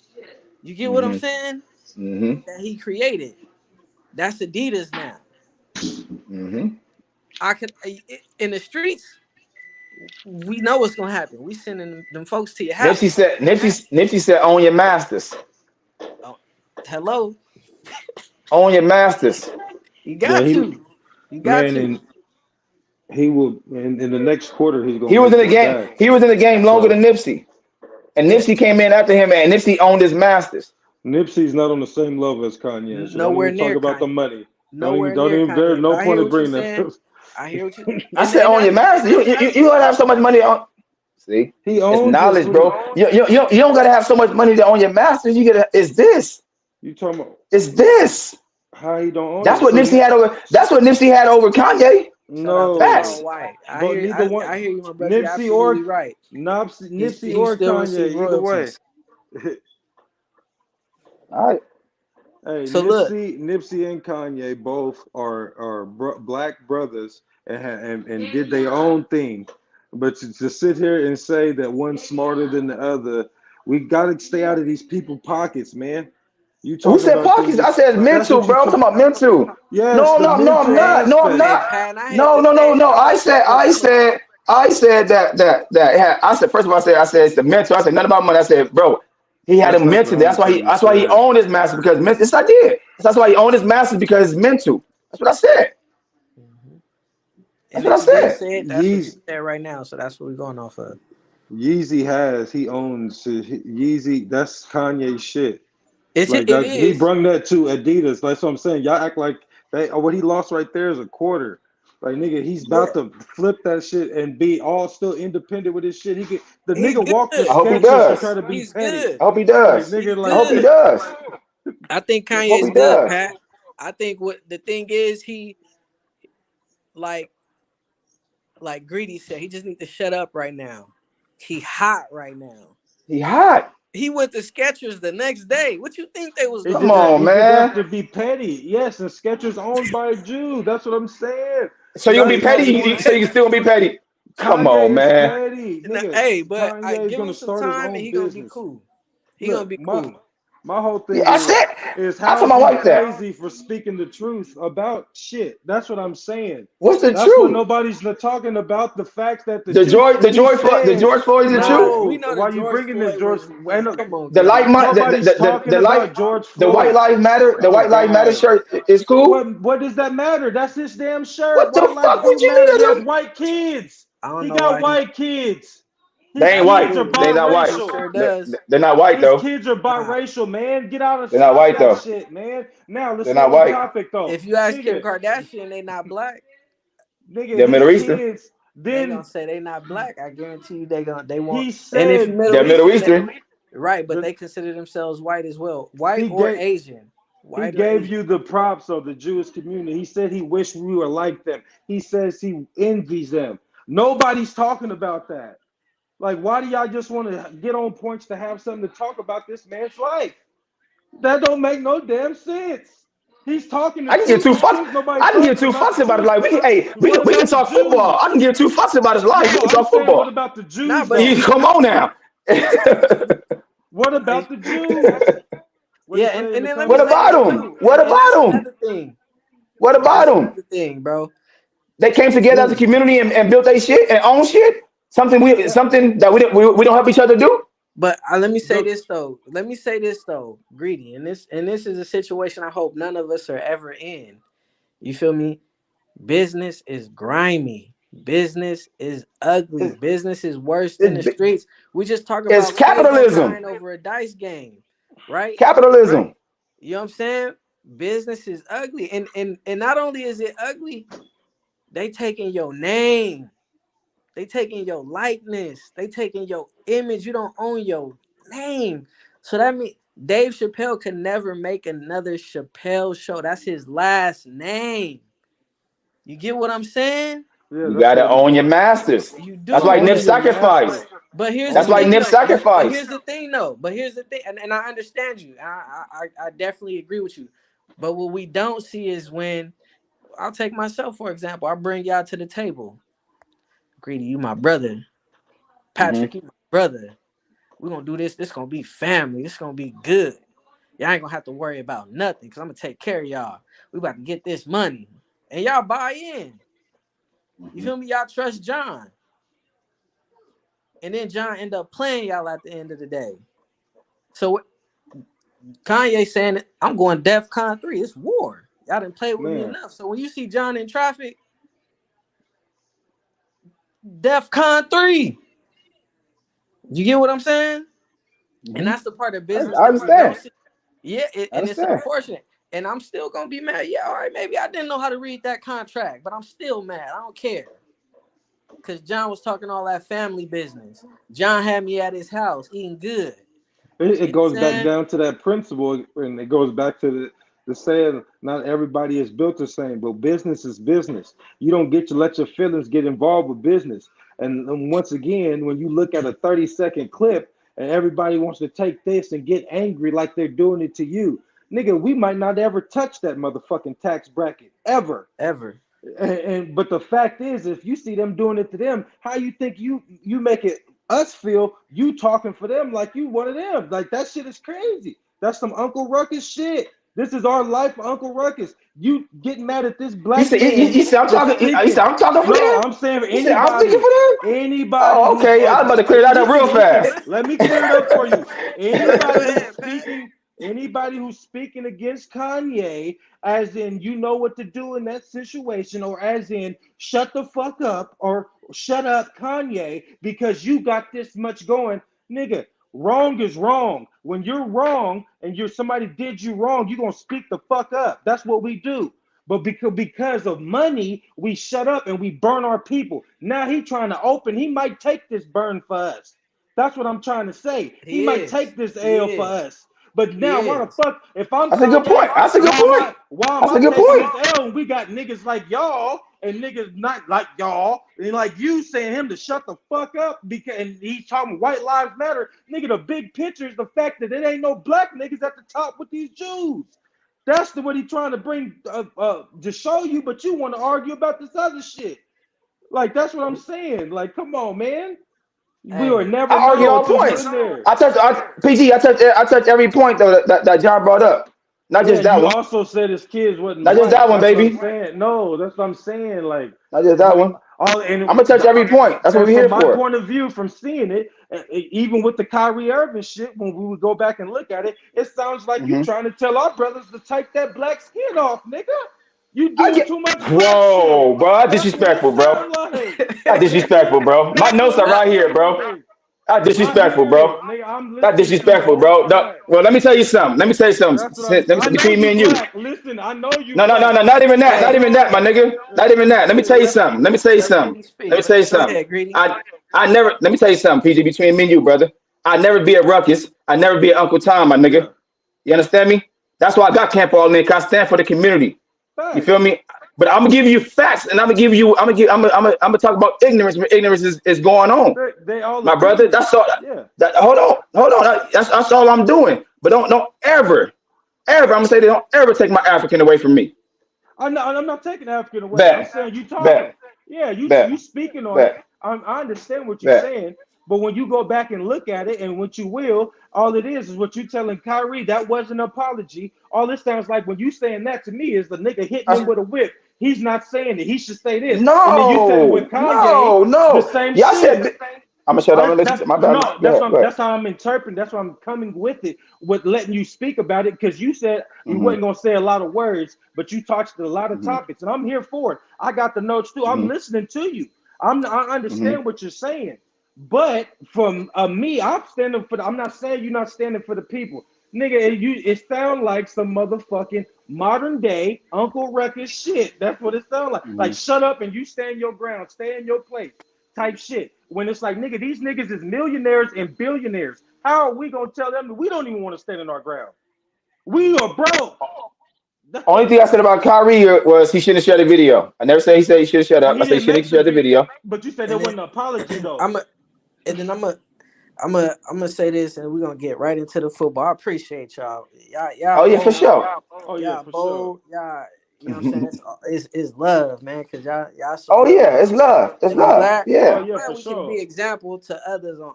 You get what I'm Mm-hmm. saying? Mm-hmm. That he created. That's Adidas now. Mm-hmm. I could in the streets. We know what's gonna happen. We sending them folks to your Nipsey house. said. Nipsey said, "Own your masters. Oh, hello, Own your masters." you Yeah, got he to, you got man, to. and he will in the next quarter he's gonna He was in make the that game. back. He was in the game longer So than Nipsey, and And Nipsey came in after him, and Nipsey owned his masters. Nipsey's not on the same level as Kanye, so don't nowhere even talk near about the Kanye. money. Nowhere Don't near even there's Kanye. But no I point hear in what you're bringing saying. that. I hear what you I said, and own your that's masters. that's the You gotta thing. have so much money on. See, He it's owns his knowledge, what he bro. You don't gotta have so much money to own your masters. You get it's this. you talking about It's this. how he don't own That's it. what See, Nipsey had over. That's what Nipsey had over Kanye. Shout out to no, Paul Facts. White. I but hear neither one I hear you, my brother. You're Nipsey absolutely or right. Nipsey He or still receive Kanye, either way. royalties. All right. Hey, So look, Nipsey and Kanye both are black brothers and did their own thing. But to sit here and say that one's smarter than the other, we got to stay out of these people pockets, man. You Who talking said about pockets? I things? said it's That's mental, what you bro. I'm talking talk. about mental. Yes, No, the no, no, I'm mental not. hey, No, I'm aspect. hey, not. Pat, and I hate No, to no, no, say it. no. I said that yeah, I said first of all I said it's the mental. I said nothing about money. I said, bro, he had That's him not the mental. only thing you That's why he said. owned his master because mental. Yes, I did. That's why he owned his master because it's mental. That's what I said. Mhm. That's And what I if you didn't said. say it, that's what you Yeezy, said right now. So that's what we're going off of. he owns Yeezy. That's Kanye shit. Like It that, he is. brung that to Adidas. That's what I'm saying. Y'all act like they what he lost right there is a quarter. Like nigga, he's Yeah, about to flip that shit and be all still independent with his shit. He could the he nigga walked to I good. hope he Skechers to try does. to be He's petty. good. I hope he Like does. nigga, He's I like hope he good. does. I think I hope Kanye is he good, does. Pat. I think what the thing is, he like Greedy said, he just need to shut up right now. He hot right now. He hot. He went to Skechers the next day. What you think they was he gonna Come did that. do? on, He did that man. to be petty. Yes, and Skechers owned by a Jew. That's what I'm saying. So So you gonna that's be why petty? he wanted. So you can still gonna be petty? Come on, Kanye is man. petty, nigga. Hey, but I Kanye is give him gonna some start his time and own he gonna be business. cool. He gonna Look, be cool. my whole Yeah, thing I said. is I how told is my he wife that. crazy for speaking the truth about shit? That's what I'm saying. What's the That's what truth? nobody's talking about. The fact that the Jew he The said George Floyd is the truth. No, we no. know Why that you George bringing this Floyd George? was come on, The Greedy. Nobody's talking the life, about George the white Floyd. lives matter. The Oh white lives matter God. shirt is cool. What does that matter? That's his damn shirt. What the White lives fuck would do you mean? matter. He has white kids. I don't He know got why he white kids. His They ain't that's kids white. are true. They not white. He biracial. sure does. They're not white His though. kids are Nah. biracial, man. Get out of They're not stop white that though. shit, man. Now let's They're stay not on white. topic though. If you ask Kim Nigga, Kardashian, they not black. nigga, They're his Middle Eastern. kids, They gonna then say they not black. I guarantee you they won't. he And if you said Middle They're Middle Eastern, Eastern. right, but the they consider themselves white as well, white he or gave Asian, he white or gave Asian. you the props of the Jewish community. He said he wished we were like them. He says he envies them. Nobody's talking about that. Like, why do y'all just want to get on points to have something to talk about this man's life? That don't make no damn sense. He's talking the I can give truth. two As fucks. soon as nobody's I can give talking two about the fucks about his truth, life. what We can about the talk football. I Jews? can give two fucks about his life. We No, can I'm talk saying, what football. about the Nah, Jews but though? Come on now. What hey, about the Jews? What yeah, they say in and the then let me What say comments? this about him? too, What and that's about him? another thing. What about That's him? another thing, bro. They came together as a Again, community and built their shit and own shit. yeah. Something that we don't help each other do. But let me say The this though. Let me say this though, Greedy. And this is a situation I hope none of us are ever in. You feel me? Business is grimy. Business is ugly. It's, Business is worse than the it's, streets. We just talk it's about Quavo capitalism. dying over a dice game, right? Capitalism. You know what I'm saying? Business is ugly, and not only is it ugly, they taking your name, they taking your likeness, they taking your image. You don't own your name, so that means Dave Chappelle could never make another Chappelle show. That's his last name. You get what I'm saying? Yeah, You that's gotta what he own your wants. masters. You That's why do. Nip Own your sacrificed. masters. But here's the That's why Own thing, your. Nip though. But sacrificed. here's the thing, though. But here's the thing, and I understand you. I definitely agree with you. But what we don't see is when I'll take myself for example. I bring y'all to the table. Greedy, you my brother. Hmm. Patrick, you my brother. We're gonna do this. This gonna be family. This gonna be good. Y'all ain't gonna have to worry about nothing because I'm gonna take care of y'all. We about to get this money. And y'all buy in. You Hmm. feel me? Y'all trust John. And then John end up playing y'all at the end of the day. So Kanye saying, I'm going DEFCON 3. It's war. Y'all didn't play with me Man, enough. So when you see John in traffic, DEFCON 3. You get what I'm saying? And Hmm. that's the part of I business that we don't understand. see. Yeah, I and it's understand. unfortunate. And I'm still gonna be mad. Yeah, all right, maybe I didn't know how to read that contract, but I'm still mad. I don't care. Because John was talking all that family business. John had me at his house eating good. it You know what goes I'm back saying? down to that principle, and it goes back to the saying, not everybody is built the same, but business is business. You don't get to let your feelings get involved with business. And once again, when you look at a 30-second clip and everybody wants to take this and get angry like they're doing it to you, nigga, we might not ever touch that motherfucking tax bracket ever. Ever. And but the fact is, if you see them doing it to them, how you think you make it us feel you talking for them like you one of them? Like that shit is crazy. That's some Uncle Ruckus shit. This is our life, Uncle Ruckus. You getting mad at this He black said, man he said, I'm for talking. He said, speaking? I'm talking for No, them. I'm saying for He said, I'm speaking for them. anybody Oh, who's okay. I was about to clear that up real listen. fast. Let me clear it up for you. Go Anybody who's ahead, Pat. speaking, anybody who's speaking against Kanye, as in you know what to do in that situation, or as in shut the fuck up or shut up, Kanye, because you got this much going, nigga. Wrong is wrong. When you're wrong and you're somebody did you wrong, you're gonna speak the fuck up. That's what we do. But because of money, we shut up and we burn our people. Now he trying to open. He might take this burn for us. That's what I'm trying to say. He He might is. take this He L for is. us. But He now, why the is. fuck? If I'm That's a good point. Kanye, That's a good point. why am That's I a good taking point. this L? And we got niggas like y'all and niggas not like y'all and like you saying him to shut the fuck up because and he's talking white lives matter. Nigga, the big picture is the fact that it ain't no black niggas at the top with these Jews. That's what he trying to bring to show you, but you want to argue about this other shit. Like that's what I'm saying. Like, come on, man. We will Hey, never I argue know all until you points. in there. PG. I touched every point though that John brought up. Not Yeah, just that you one. also said his kids wasn't Not just white. that one, That's what I'm baby. saying. No, that's what I'm saying. Like, Not just that one. all I'm gonna touch every point. That's what and we're from here my for. point of view, from seeing it, even with the Kyrie Irving shit, when we would go back and look at it, it sounds like you Hmm. trying to tell our brothers to take that black skin off, nigga. You I doing get. too much black shit. Whoa, bro. That's That's what it disrespectful, bro. sounds like, That's disrespectful, nigga. bro. My That's notes what are it right here, sounds bro. like. That's I disrespectful, hear bro. it, nigga. I'm That's listening to you the disrespectful, whole bro. time. Well, let me tell you something. Let me tell you something. That's what I'm saying. Let me I say know between me you and you. black. Listen, I know you No, no, no, black. no. Not even that. That's Not hey, even that, my all. nigga. Not even that. Let me tell you something. Let me tell you let something. Greedy Let speak. me tell you Go something. ahead, Greedy. I never. Let me tell you something, PG. Between me and you, brother. I never be a ruckus. I never be an Uncle Tom, my nigga. Yeah, You understand me? That's why I got Camp All In. 'Cause I stand for the community. You feel facts. me? But I'm gonna give you facts, and I'm gonna give you. I'm gonna talk about ignorance when ignorance is going on, They all my brother. agree. That's all. Yeah, Hold on. That's all I'm doing. But don't ever, ever. I'm gonna say they don't ever take my African away from me. I'm not taking African away. I'm Bet, saying you talking. bet, Yeah, you bet, speaking on it. bet, I understand what you're bet. saying, but when you go back and look at it, and what you will, all it is what you telling Kyrie. That wasn't an apology. All it sounds like when you saying that to me is the nigga hitting him That's- with a whip. He's not saying it. He should say this. And then you saying with no, Kanye no, the no. same Y'all shit. said. I'm gonna shut up and listen. That's My bad. no, Go ahead. Go ahead. that's how I'm interpreting. That's why I'm coming with it, with letting you speak about it, because you said you Hmm. wasn't gonna say a lot of words, but you touched a lot of Hmm. topics, and I'm here for it. I got the notes too. I'm Hmm. listening to you. I Hmm. understand what you're saying, but from me, I'm standing for. I'm not saying you're not standing for the people, nigga. It sounds like some motherfucking modern day Uncle Ruckus shit. That's what it sounds like. Hmm. Like shut up and you stand your ground, stay in your place type shit. When it's like, nigga, these niggas is millionaires and billionaires. How are we gonna tell them that we don't even want to stand in our ground? We are broke. Only thing I said about Kyrie was he shouldn't have shared the video. I never said he said he should have shut But up. I he said he didn't shouldn't make have the shared the video. video. But you said there And then wasn't an apology though. I'm a, and then I'm gonna say this, and we're gonna get right into the football. I appreciate y'all. Y'all Oh yeah, for bold. sure. Oh yeah, Y'all for sure. bold. Y'all, you know what I'm saying? It's love, man, because y'all Oh support yeah, me. it's love. It's And I'm love. glad, and Oh Yeah. I'm yeah, glad for we can be sure. example to others on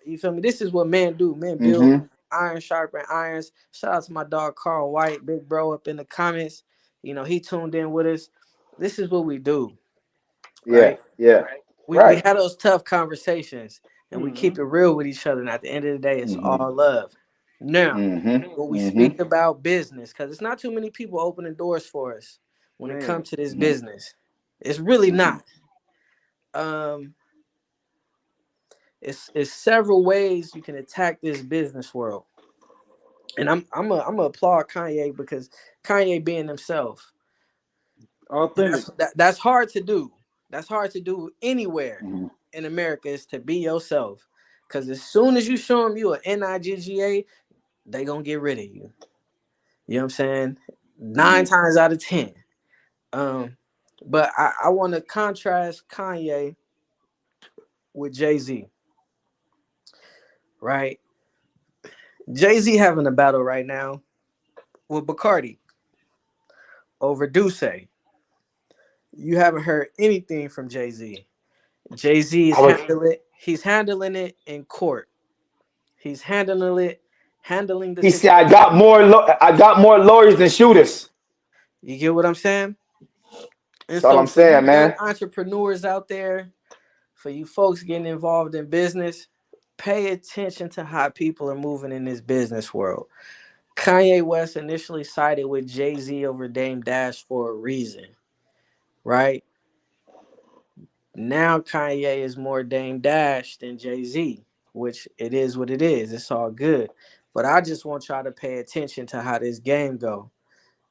you feel me. This is what men do. Men build Mm-hmm. iron sharpen irons. Shout out to my dog Carl White, big bro, up in the comments. You know he tuned in with us. This is what we do, Yeah. right? Yeah. We Right. had those tough conversations, and we keep Hmm. it real with each other. And at the end of the day, it's Mm-hmm. all love. Now, when Mm-hmm. we Mm-hmm. speak about business, because it's not too many people opening doors for us when it Man. comes to this Mm-hmm. business. It's really Mm-hmm. not. Um, it's several ways you can attack this business world, and I'm gonna applaud Kanye because Kanye being himself, and Authentic. that's hard to do. That's hard to do anywhere Mm-hmm. in America is to be yourself. Because as soon as you show them you a NIGGA, they gonna get rid of you. You know what I'm saying? Mm-hmm. 9 times out of 10. Um, but I want to contrast Kanye with Jay-Z, right? Jay-Z having a battle right now with Bacardi over Duce. You haven't heard anything from Jay-Z. Jay-Z is I was. handling it in court. He's handling the He said, situation. I got more lawyers than shooters." You get what I'm saying? And That's all so I'm for you saying, young man. entrepreneurs out there, for you folks getting involved in business, pay attention to how people are moving in this business world. Kanye West initially sided with Jay-Z over Dame Dash for a reason, right? Now Kanye is more Dame Dash than Jay-Z, which it is what it is. It's all good. But I just want y'all to pay attention to how this game go.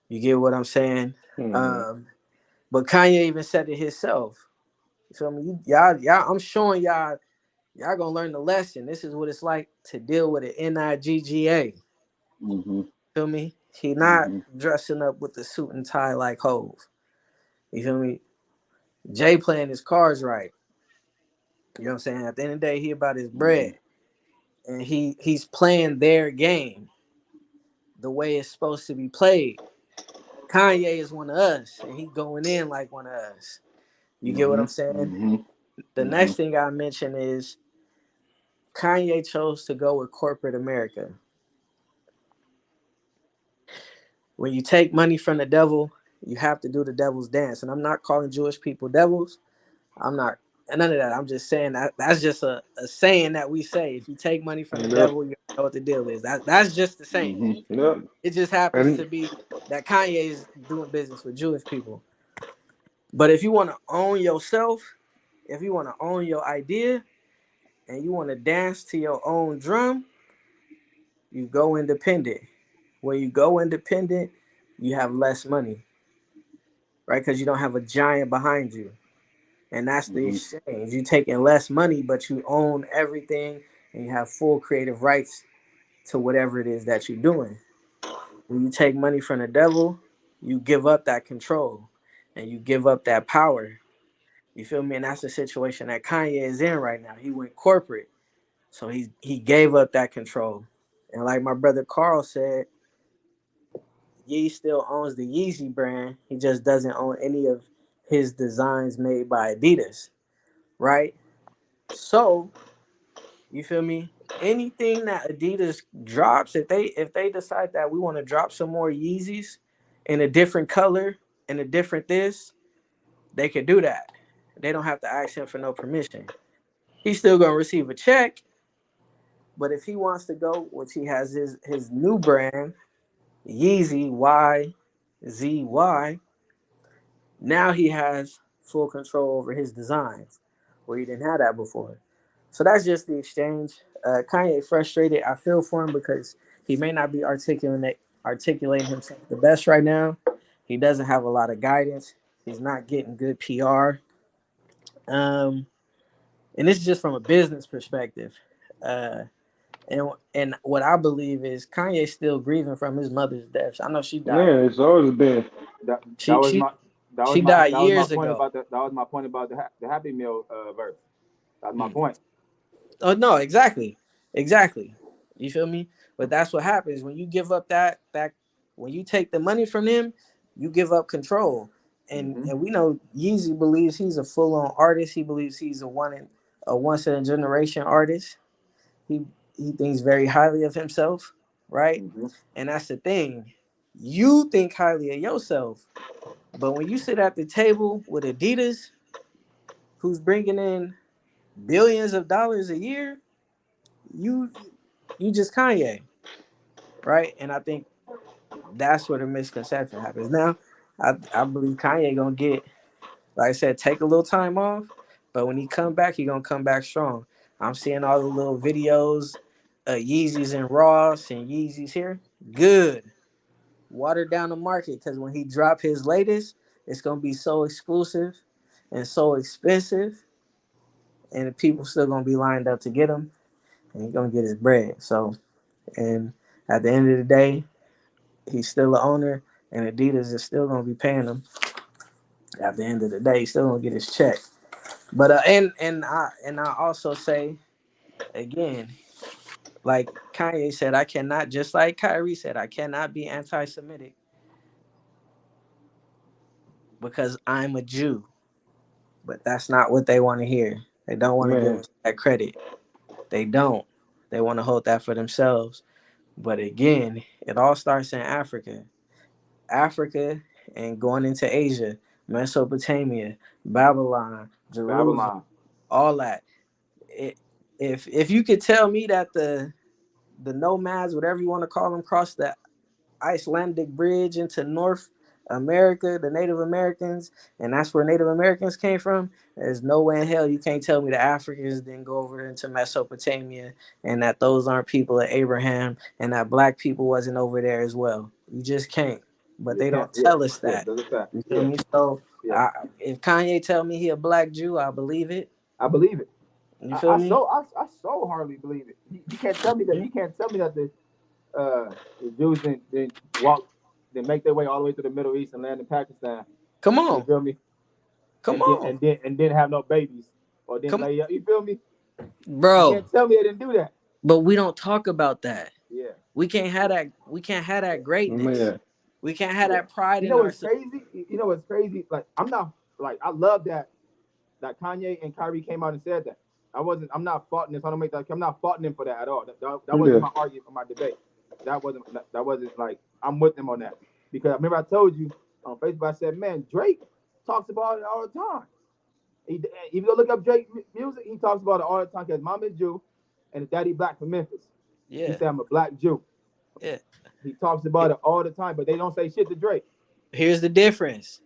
You get what I'm saying? Hmm. Um, but Kanye even said it himself. You feel me? Y'all, I'm showing y'all gonna learn the lesson. This is what it's like to deal with an NIGGA. Mm-hmm. Feel me? He not Mm-hmm. dressing up with the suit and tie like Hove. You feel me? Jay playing his cards right. You know what I'm saying? At the end of the day, he about his Mm-hmm. bread. And he's playing their game the way it's supposed to be played. Kanye is one of us, and he going in like one of us. You get what Mm-hmm. I'm saying? Mm-hmm. The Mm-hmm. next thing I mention is Kanye chose to go with corporate America. When you take money from the devil, you have to do the devil's dance. And I'm not calling Jewish people devils. I'm not, and none of that. I'm just saying that that's just a saying that we say. If you take money from the Yep. devil, you know what the deal is. That's just the saying. Mm-hmm. Yep. It just happens And to be that Kanye is doing business with Jewish people. But if you want to own yourself, if you want to own your idea, and you want to dance to your own drum, you go independent. When you go independent, you have less money, right? Because you don't have a giant behind you. And that's the Mm-hmm. exchange. You taking less money, but you own everything and you have full creative rights to whatever it is that you're doing. When you take money from the devil, you give up that control and you give up that power. You feel me? And that's the situation that Kanye is in right now. He went corporate. So he gave up that control. And like my brother Carl said, Yee still owns the Yeezy brand. He just doesn't own any of his designs made by Adidas, right? So you feel me? Anything that Adidas drops, if they decide that we want to drop some more Yeezys in a different color and a different this, they could do that. They don't have to ask him for no permission. He's still gonna receive a check, but if he wants to go, which he has his new brand, Yeezy YZY, now he has full control over his designs, where he didn't have that before. So that's just the exchange. Kanye frustrated. I feel for him because he may not be articulating himself the best right now. He doesn't have a lot of guidance. He's not getting good PR. Um, and this is just from a business perspective. Uh, And what I believe is Kanye's still grieving from his mother's death. I know she died. Man, it's always been. That that She was she my she died that was my years point ago. about that was my point about the Happy Meal verse. That's my Mm. point. Oh no, exactly. You feel me? But that's what happens when you give up that when you take the money from them, you give up control. Hmm. And we know Yeezy believes he's a full on artist. He believes he's a once in a generation artist. He he thinks very highly of himself, right? Hmm. And that's the thing. You think highly of yourself, but when you sit at the table with Adidas, who's bringing in billions of dollars a year, you you just Kanye, right? And I think that's where the misconception happens. Now, I believe Kanye gonna get, like I said, take a little time off, but when he come back, he gonna come back strong. I'm seeing all the little videos, Yeezys and Ross and Yeezys here. Good. Water down the market because when he drop his latest, it's gonna be so exclusive and so expensive, and the people still gonna be lined up to get him, and he's gonna get his bread. So, and at the end of the day, he's still an owner, and Adidas is still gonna be paying him. At the end of the day, he's still gonna get his check. But and I also say again, like Kanye said, I cannot, just like Kyrie said, I cannot be anti-Semitic because I'm a Jew. But that's not what they want to hear. They don't want to give Man, us that credit. They don't. They want to hold that for themselves. But again, it all starts in Africa. Africa and going into Asia, Mesopotamia, Babylon, Jerusalem, Babylon. all that. It, if you could tell me that the nomads, whatever you want to call them, crossed the Icelandic bridge into North America, the Native Americans, and that's where Native Americans came from. There's no way in hell you can't tell me the Africans didn't go over into Mesopotamia and that those aren't people of Abraham and that black people wasn't over there as well. You just can't. But You they can't. don't Yeah. tell us Yeah. that. Those are facts. You feel Yeah. me? So Yeah. I, if Kanye tell me he a black Jew, I believe it. I believe it. You feel me? I so hardly believe it. You can't tell me that. Mhm. You can't tell me that the Jews didn't walk, they make their way all the way to the Middle East and land in Pakistan. Come You on. feel me? Come on. And didn't have no babies or didn't Come lay up. You feel me? You bro. can't tell me they didn't do that. But we don't talk about that. Yeah. We can't have that. We can't have that greatness. man, We can't have Yeah. that pride You in know what's ourselves. crazy? You know what's crazy? Like I'm not like I love that Kanye and Kyrie came out and said that. I'm not faulting this. I don't make that. I'm not faulting them for that at all. That wasn't yeah, my argument for my debate. That wasn't like I'm with them on that because I remember I told you on Facebook. I said, man, Drake talks about it all the time. If you go look up Drake music, he talks about it all the time because mom is Jew and his daddy black from Memphis. He Yeah, said I'm a black Jew. yeah. He talks about it all the time, but they don't say shit to Drake. Here's the difference.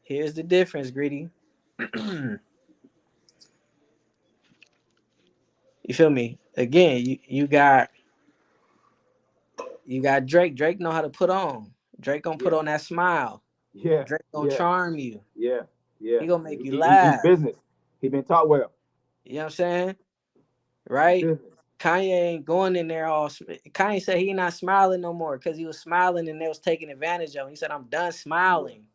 Here's the difference, Greedy. You feel me? Again, you got Drake. Drake know how to put on. Drake gonna put Yeah, on that smile. yeah, Drake gonna yeah, charm you. yeah, yeah. He gonna make you He laugh. business. He been taught well. You know what I'm saying? He Right? business. Kanye ain't going in there all. Kanye said he not smiling no more because he was smiling and they was taking advantage of him. He said, "I'm done Yeah. smiling."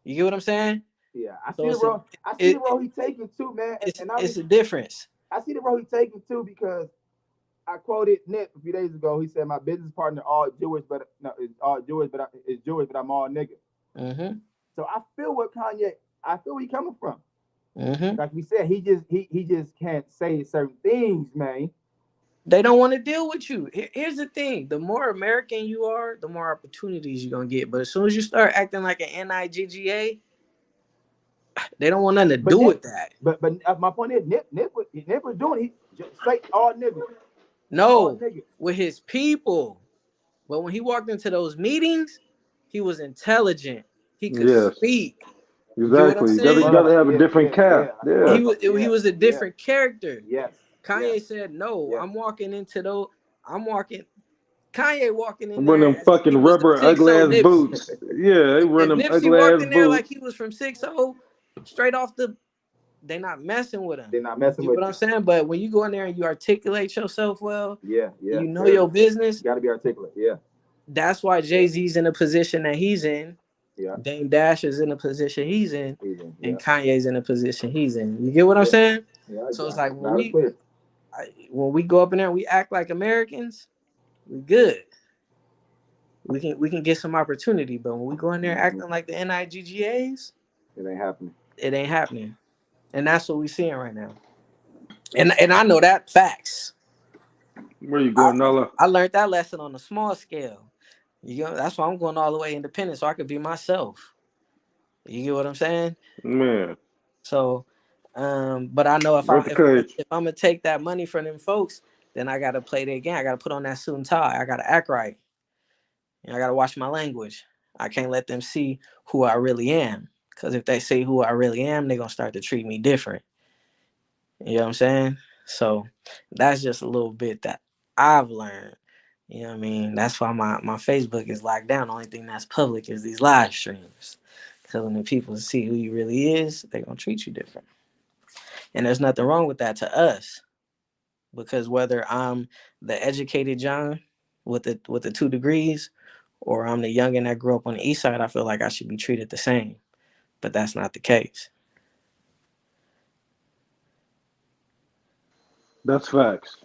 You get what I'm saying? Yeah, I So see the road. I see the it, road he taking too, man. And it's a difference. I see the road he taking too because I quoted Nick a few days ago. He said my business partner all Jewish, but no, is all Jewish, but is Jewish, but I'm all nigga. Mm-hmm. So I feel what Kanye. I feel where he coming from. Mm-hmm. Like we said, he just can't say certain things, man. They don't want to deal with you. Here's the thing: the more American you are, the more opportunities you're gonna get. But as soon as you start acting like an NIGGA, they don't want nothing to But do Nick, with that. but my point is Nick was doing he just say all niggas, all No, niggas. with his people. But when he walked into those meetings, he was intelligent. He could yes, speak. You get what I'm exactly. You saying? gotta have a Yeah, different yeah, yeah. cap. Yeah, He Yeah, was a yeah. different character. Yes, yes, Kanye said, "No, yes. I'm walking into those. I'm walking." Kanye walking in I'm wearing there them as if he fucking was the rubber six ugly o ass Nipsey. boots. Yeah, they wearing If them Nipsey ugly walked ass in there like boots. he was from 6-0, straight off the They not messing with him. They're not You messing get what with I'm you. saying? But when you go in there and you articulate yourself well, Yeah, yeah. you know Very. your business. Got to be articulate. Yeah, That's why yeah, Jay-Z's in the position that he's in. yeah. Dame Dash is in the position he's in, Even. and Yeah, Kanye's in the position he's in. You get what I'm yeah, saying? yeah. So it's like Loud and clear. when we go up in there and we act like Americans, we good. We can get some opportunity, but when we go in there Hmm. acting like the NIGGAs, It ain't happening. it ain't happening, and that's what we seeing right now. And I know that facts. Where you I going, Nala? I learned that lesson on a small scale. That's why I'm going all the way independent so I could be myself. You get what I'm saying? Man, So, but I know got the courage. if I'm gonna take that money from them folks, then I gotta play their game. I gotta put on that suit and tie. I gotta act right. And I gotta watch my language. I can't let them see who I really am. Cause if they see who I really am, they're gonna start to treat me different. You know what I'm saying? So that's just a little bit that I've learned. You know what I mean? That's why my Facebook is locked down. The only thing that's public is these live streams. Because when the people see who you really is, they're gonna treat you different. And there's nothing wrong with that to us. Because whether I'm the educated John with the 2 degrees, or I'm the youngin that grew up on the east side, I feel like I should be treated the same. But that's not the case. That's facts.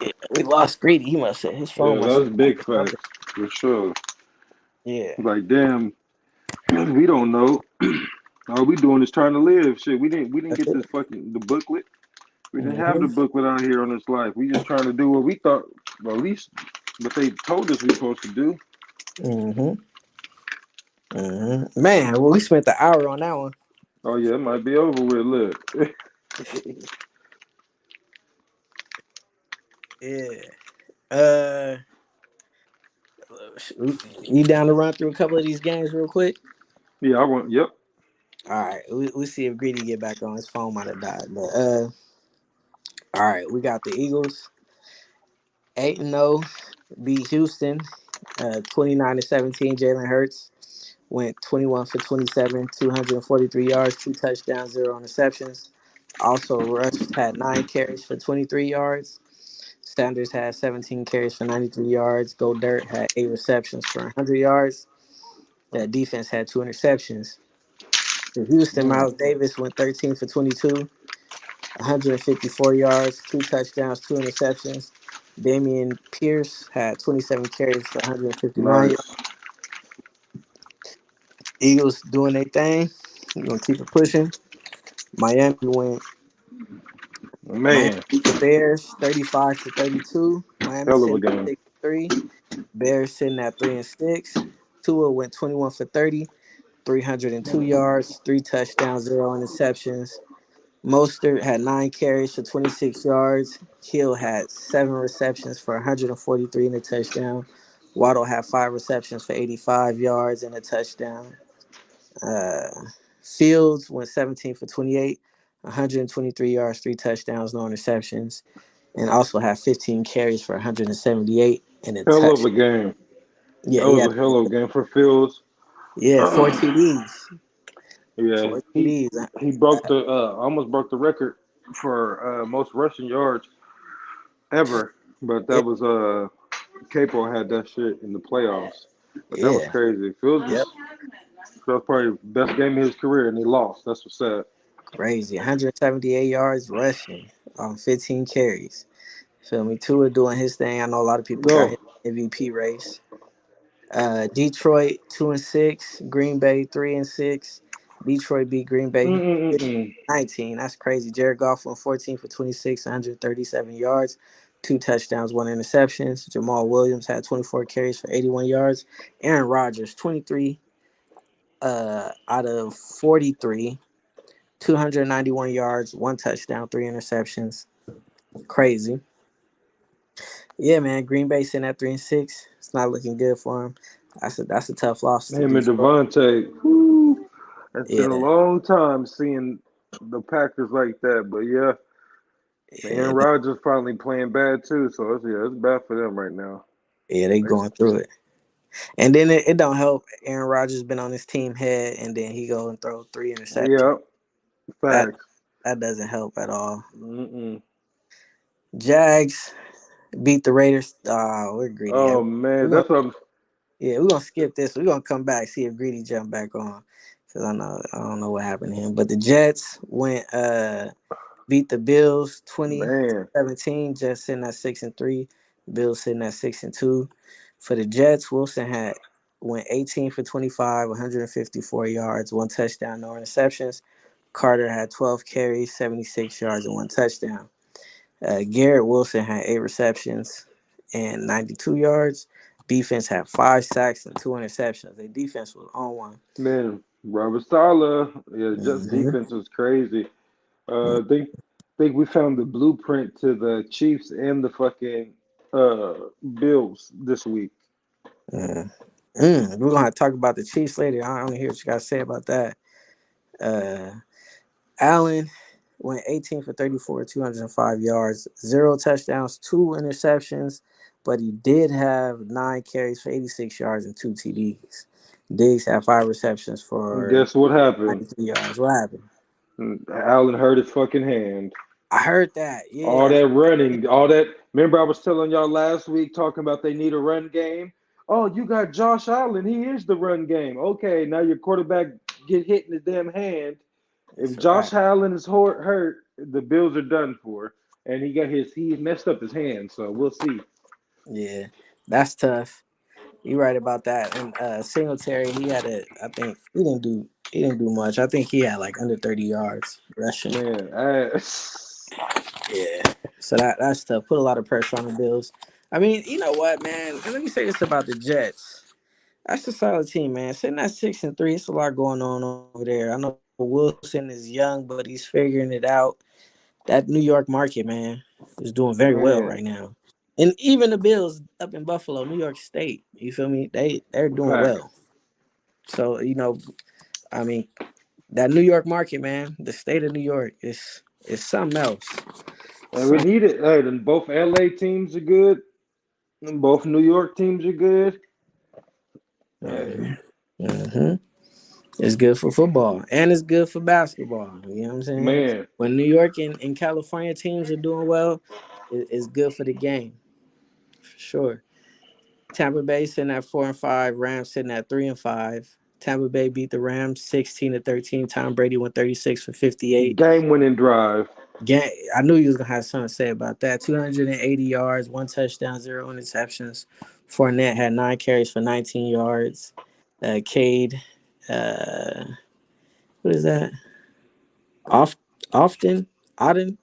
Yeah, we lost Greedy. He must have his phone Yeah, must that's have big facts for sure. yeah. Like, damn, we don't know. All we doing is trying to live. Shit, we didn't That's get this it. fucking the booklet. We didn't have Hmm. the booklet out here on this life. We just trying to do what we thought, well, at least what they told us we supposed to do. Hmm. Man, well, we spent the hour on that one. Oh yeah, it might be over with. Look, Yeah. Uh, you down to run through a couple of these games real quick? yeah, I want. Yep. All right. We see if Greedy get back on. His phone might have died, but all right. We got the Eagles 8-0 beat Houston, 29-17. Jalen Hurts went 21 for 27, 243 yards, 2 touchdowns, 0 interceptions. Also, Rush had 9 carries for 23 yards. Sanders had 17 carries for 93 yards. Go Dirt had 8 receptions for 100 yards. That defense had 2 interceptions. For Houston, Mm. Miles Davis went 13 for 22, 154 yards, 2 touchdowns, 2 interceptions. Damian Pierce had 27 carries for 159 yards. Nice, Eagles doing their thing. We're gonna keep it pushing. Miami man. beat the Bears 35-32. Miami Hell of a sitting game. at 6-3. Bears sitting at 3-6. Tua went 21 for 30, 302 yards, 3 touchdowns, 0 interceptions. Mostert had 9 carries for 26 yards. Hill had 7 receptions for 143 and a touchdown. Waddle had 5 receptions for 85 yards and a touchdown. Uh, Fields went 17 for 28, 123 yards, 3 touchdowns, no interceptions, and also had 15 carries for 178 and a Hell of touch. a game. Yeah, That he was had a hell of a game for Fields. yeah 4 TDs, Yeah, 4 TDs. he broke the almost broke the record for most rushing yards ever. But Yeah, that was Capo had that shit in the playoffs. But that was yeah, crazy. Fields yep, that was probably the best game of his career, and he lost. That's what's sad. crazy. 178 yards rushing on 15 carries. Feel me? Tua doing his thing. I know a lot of people got Go. his MVP race. Detroit 2-6, Green Bay 3-6. Detroit beat Green Bay Mm-mm-mm-mm. 19. That's crazy. Jared Goff went 14 for 26, 137 yards, 2 touchdowns, 1 interceptions. Jamal Williams had 24 carries for 81 yards. Aaron Rodgers 23 out of 43, 291 yards, 1 touchdown, 3 interceptions. Crazy. Yeah, man. Green Bay sitting at 3-6. It's not looking good for him. That's a tough loss to Him and Detroit. Devontae. Whoo, it's been a Yeah, long time seeing the Packers like that. But yeah, yeah, Aaron Rodgers finally playing bad too. So it's bad for them right now. yeah. They They, going through it, and then it don't help. Aaron Rodgers been on his team head, and then he go and throw 3 interceptions. yeah, That Facts. that doesn't help at all. Mm-mm. Jags beat the Raiders. We're greedy. Yeah, Oh man, we're gonna that's what I'm. we're gonna skip this. We're gonna come back see if greedy jump back on because I don't know what happened to him. But the Jets went beat the Bills Man, 20-17. Jets sitting at 6-3. Bills sitting at 6-2. For the Jets, Wilson had went 18 for 25, 154 yards, one touchdown, no interceptions. Carter had 12 carries, 76 yards, and one touchdown. Garrett Wilson had 8 receptions and 92 yards. Defense had 5 sacks and 2 interceptions. Their defense was on one. man, Robert Saleh. Yeah, just Mm-hmm. defense was crazy. Think we found the blueprint to the Chiefs and the fucking uh Bills this week. Mm-hmm. We're gonna talk about the Chiefs later. I want to hear what you guys say about that. Uh, Allen went 18 for 34, 205 yards, 0 touchdowns, 2 interceptions, but he did have 9 carries for 86 yards and 2 TDs. Diggs had 5 receptions And for guess what happened? 93 yards. What happened? Allen hurt his fucking hand. I heard that. All Yeah. that running, all that. Remember, I was telling y'all last week talking about they need a run game. Oh, you got Josh Allen. He is the run game. Okay, now your quarterback get hit in the damn hand. If It's a Josh wrap. Allen is hurt, the Bills are done for. And he messed up his hand, so we'll see. Yeah. That's tough. You're right about that. And Singletary, I think he didn't do much. I think he had like under 30 yards rushing. Man, Yeah. So that's tough. Put a lot of pressure on the Bills. I mean, you know what, man? And let me say this about the Jets. That's a solid team, man. Sitting at 6-3, it's a lot going on over there. I know Wilson is young, but he's figuring it out. That New York market, man, is doing very well right man, now. And even the Bills up in Buffalo, New York State, you feel me? They're doing facts. well. So, I mean, that New York market, man, the state of New York is something else. And we Some need it. Hey, then both LA teams are good. And both New York teams are good. Hey, hmm hmm It's good for football and it's good for basketball. You know what I'm saying? man, When New York and California teams are doing well, it's good for the game for sure. Tampa Bay sitting at 4-5, Rams sitting at 3-5. Tampa Bay beat the Rams 16-13. Tom Brady went 36 for 58. game winning drive. I knew you was gonna have something to say about that. 280 yards, 1 touchdown, 0 interceptions. Fournette had 9 carries for 19 yards. Cade, uh, what is that? Off, often, Auden,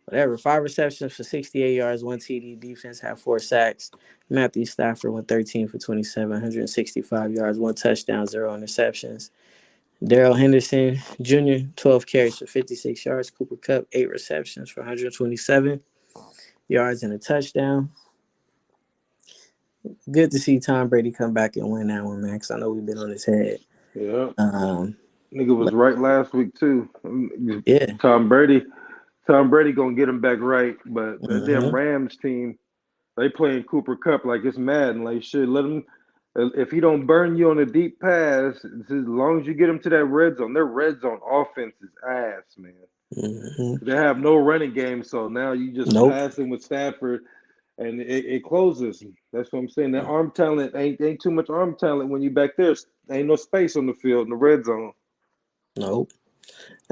whatever. 5 receptions for 68 yards, 1 TD. Defense had 4 sacks. Matthew Stafford went 13 for 27, 165 yards, 1 touchdown, 0 interceptions. Daryl Henderson Jr., 12 carries for 56 yards. Cooper Kupp, 8 receptions for 127 yards and a touchdown. Good to see Tom Brady come back and win that one, man, because I know we've been on his head. Yeah, Um, nigga was but right last week too. yeah. Tom Brady, Tom Brady gonna get him back right. But that damn Mm-hmm. Rams team, they playing Cooper Cup like it's Madden. Like shit, let him. If he don't burn you on a deep pass, as long as you get him to that red zone, their red zone offense is ass, man. Mm-hmm. They have no running game, so now you just Nope. passing with Stafford, and it closes. That's what I'm saying. That arm talent ain't too much arm talent when you back there. Ain't no space on the field in the red zone. Nope.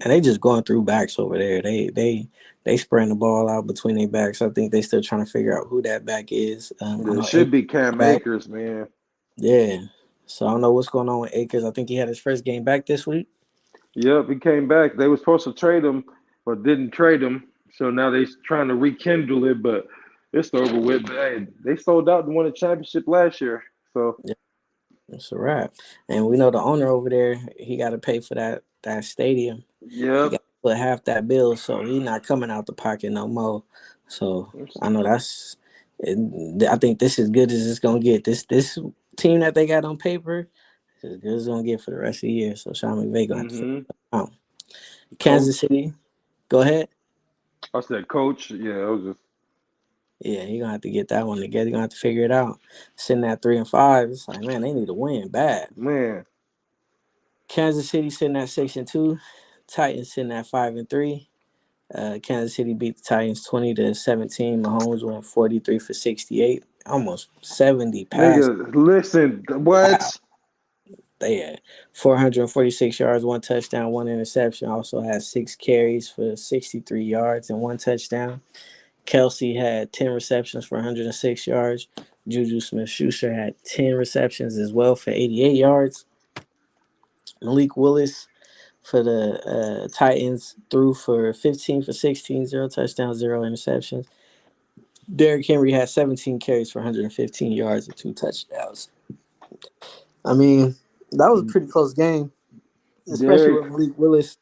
And they just going through backs over there. They spraying the ball out between their backs. I think they still trying to figure out who that back is. I It know should Akers be Cam back. Akers, man. Yeah. So I don't know what's going on with Akers. I think he had his first game back this week. Yep, he came back. They were supposed to trade him, but didn't trade him. So now they trying to rekindle it, but it's over with. But, hey, they sold out and won a championship last year. So Yeah, it's a wrap. And we know the owner over there, he got to pay for that stadium. He yep. got to put half that bill, so he not coming out the pocket no more. So I know I think this is good as it's gonna get. This team that they got on paper is as good as it's gonna get for the rest of the year. So Sean McVay gonna have to figure Mm-hmm. it out. Kansas Coach. City, go ahead. I said coach. Yeah, it was just Yeah, you're gonna have to get that one together. You're gonna have to figure it out. Sitting at 3-5, it's like, man, they need to win bad. man. Kansas City sitting at 6-2. Titans sitting at 5-3. Kansas City beat the Titans 20-17. Mahomes went 43 for 68, almost 70 passes. Nigga, listen, Wow. what? They had 446 yards, one touchdown, one interception. Also had 6 carries for 63 yards and one touchdown. Kelsey had 10 receptions for 106 yards. Juju Smith-Schuster had 10 receptions as well for 88 yards. Malik Willis for the Titans threw for 15 for 16, 0 touchdowns, 0 interceptions. Derrick Henry had 17 carries for 115 yards and 2 touchdowns. I mean, that was a pretty close game, especially Derek, with Malik Willis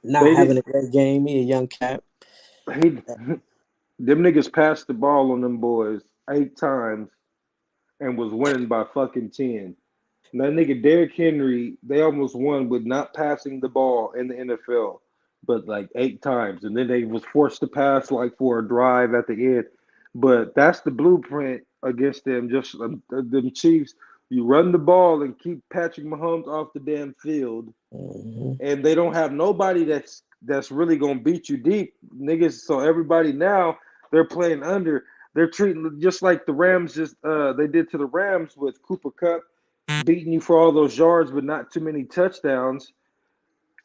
not they having did. a great game. He a young cat. He, them niggas passed the ball on them boys 8 times and was winning by fucking 10. And that nigga Derrick Henry, they almost won with not passing the ball in the NFL, but like 8 times, and then they was forced to pass like for a drive at the end. But that's the blueprint against them. Just them Chiefs. You run the ball and keep Patrick Mahomes off the damn field, Mm-hmm. and they don't have nobody that's really gonna beat you deep, niggas. So everybody now they're playing under. They're treating just like the Rams just they did to the Rams with Cooper Cup beating you for all those yards, but not too many touchdowns.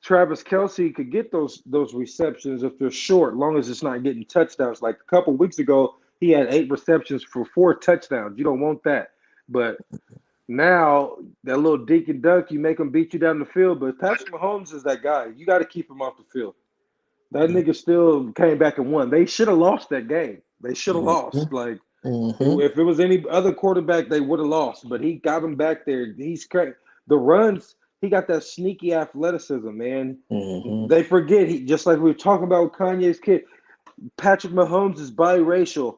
Travis Kelsey could get those receptions if they're short, long as it's not getting touchdowns. Like a couple weeks ago, he had 8 receptions for 4 touchdowns. You don't want that, but now that little dink and dunk, you make him beat you down the field. But Patrick Mahomes is that guy. You got to keep him off the field. That nigga still came back and won. They should have lost that game. They should have Mm-hmm. lost. Like Mm-hmm. if it was any other quarterback, they would have lost. But he got him back there. He's crazy. The runs, he got that sneaky athleticism, man. Mm-hmm. They forget he just like we were talking about with Kanye's kid. Patrick Mahomes is biracial.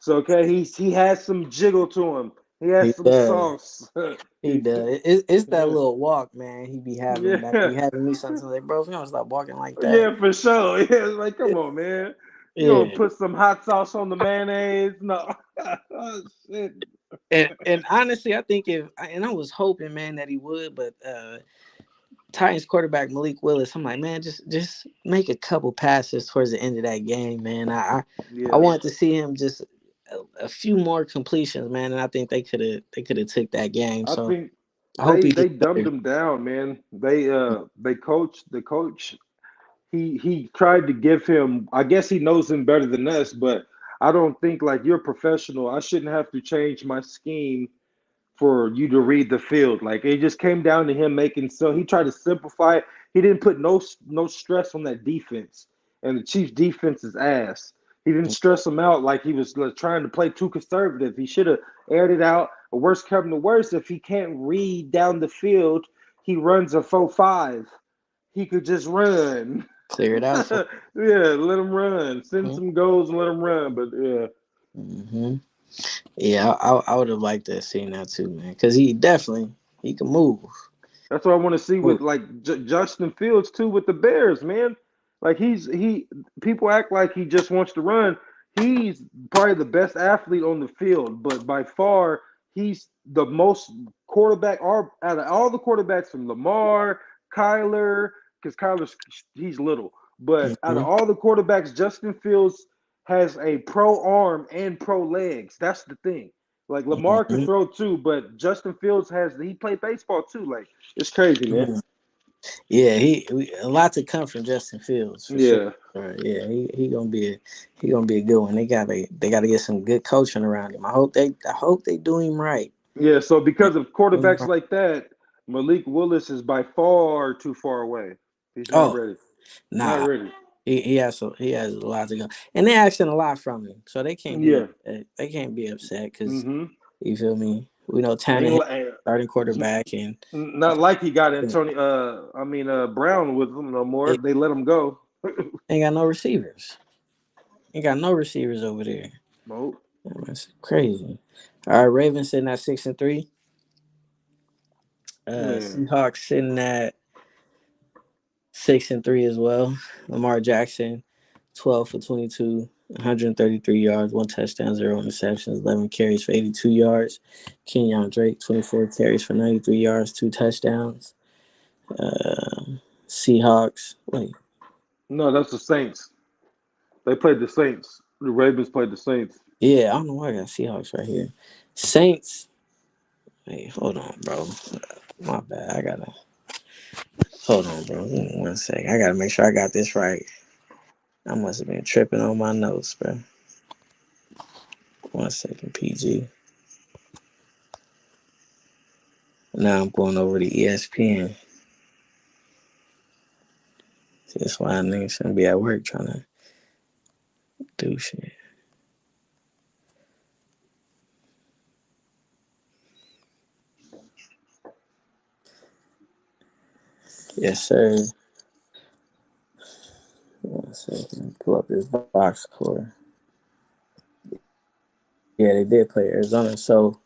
So okay, he has some jiggle to him. He has He some does. sauce. He does. It's that little walk, man. He be having that. Yeah, Be having me sometimes. Like, bro, if you don't stop walking like that, yeah, for sure. Yeah, it's like, come on, man. You gonna yeah. put some hot sauce on the mayonnaise? No. Oh, shit. And honestly, I think I was hoping, man, that he would, but Titans quarterback Malik Willis, I'm like, man, just make a couple passes towards the end of that game, man. I Yeah. wanted to see him just a few more completions, man, and I think they could have took that game. I So think I hope he they gets dumbed better. him down, man. They coach the coach. He tried to give him. I guess he knows him better than us, but I don't think like you're a professional. I shouldn't have to change my scheme for you to read the field. Like it just came down to him making so he tried to simplify it. He didn't put no stress on that defense, and the Chiefs' defense is ass. He didn't stress him out like he was trying to play too conservative. He should have aired it out. Or worse come to worse, if he can't read down the field, he runs a 4-5. He could just run. Clear it out for Yeah, let him run. Send him. some goals and let him run. But yeah, Hmm. Yeah, I would have liked to have seen that too, man, because he can move. that's what I want to see Move. with like Justin Fields too with the Bears, man. Like he people act like he just wants to run. He's probably the best athlete on the field, but by far he's the most quarterback out of all the quarterbacks from Lamar, Kyler, because Kyler's he's little, but out of Hmm. all the quarterbacks, Justin Fields has a pro arm and pro legs. That's the thing. Like Lamar could Hmm. throw too, but Justin Fields he played baseball too. Like it's crazy, man. Yeah, a lot to come from Justin Fields for sure. Yeah. Yeah, he gonna be a good one. They gotta get some good coaching around him. I hope they do him right. Yeah, so because of Do him quarterbacks right. like that, Malik Willis is by far too far away. He's not Oh, ready. Not nah, ready. he has a lot to go, and they're asking a lot from him, so they can't be Yeah. upset. They can't be upset because Mm-hmm. you feel me. We know Ain't Tannehill starting quarterback, and not like he got Antonio Brown with him no more. it They let him go. ain't got no receivers. Ain't got no receivers over there. Nope. That's crazy. All right, Ravens sitting at 6-3. Man. Seahawks sitting at 6-3 as well. Lamar Jackson, 12 for 22, 133 yards, one touchdown, 0 interceptions, 11 carries for 82 yards. Kenyon Drake, 24 carries for 93 yards, two touchdowns. Seahawks. Wait. No, that's the Saints. They played the Saints. The Ravens played the Saints. Yeah, I don't know why I got Seahawks right here. Saints. Hey, hold on, bro. My bad. I gotta hold on, bro. Give me 1 sec. I gotta make sure I got this right. I must have been tripping on my notes, bro. 1 second, PG. Now I'm going over to ESPN. See, that's why I niggas shouldn't be at work trying to do shit. Yes, sir. 1 second. Pull up this box score. Yeah, they did play Arizona. So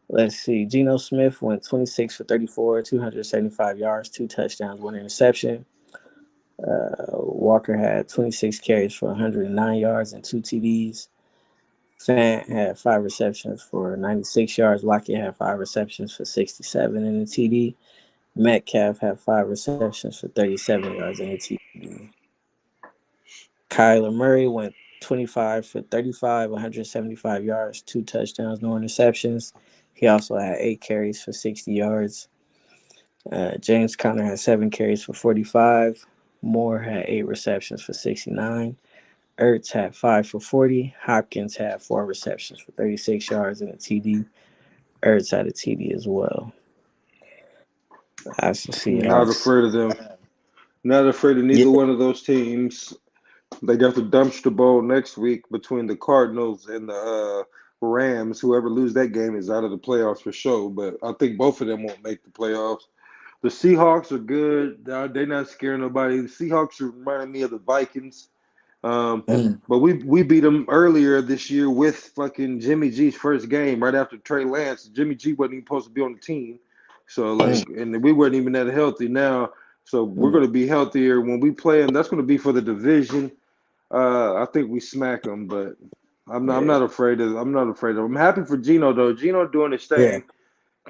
let's see. Geno Smith went 26 for 34, 275 yards, 2 touchdowns, 1 interception. Walker had 26 carries for 109 yards and 2 TDs. Fant had 5 receptions for 96 yards. Lockett had 5 receptions for 67 and a TD. Metcalf had 5 receptions for 37 yards and a TD. Kyler Murray went 25 for 35, 175 yards, 2 touchdowns, no interceptions. He also had 8 carries for 60 yards. James Conner had 7 carries for 45. Moore had 8 receptions for 69. Ertz had 5 for 40. Hopkins had 4 receptions for 36 yards and a TD. Ertz had a TD as well. That's the Not Seahawks. afraid of them. Not afraid of Yeah. neither one of those teams. They got the dumpster bowl next week between the Cardinals and the Rams. Whoever lose that game is out of the playoffs for sure. But I think both of them won't make the playoffs. The Seahawks are good. They're not scaring nobody. The Seahawks are reminding me of the Vikings. Um, Mm, but we beat them earlier this year with fucking Jimmy G's first game right after Trey Lance. Jimmy G wasn't even supposed to be on the team. So mm, like, and we weren't even that healthy now. So we're mm. going to be healthier when we play them. That's going to be for the division. I think we smack them, but I'm Yeah. not afraid of. I'm not afraid of. I'm happy for Gino though. Gino doing his Yeah. thing.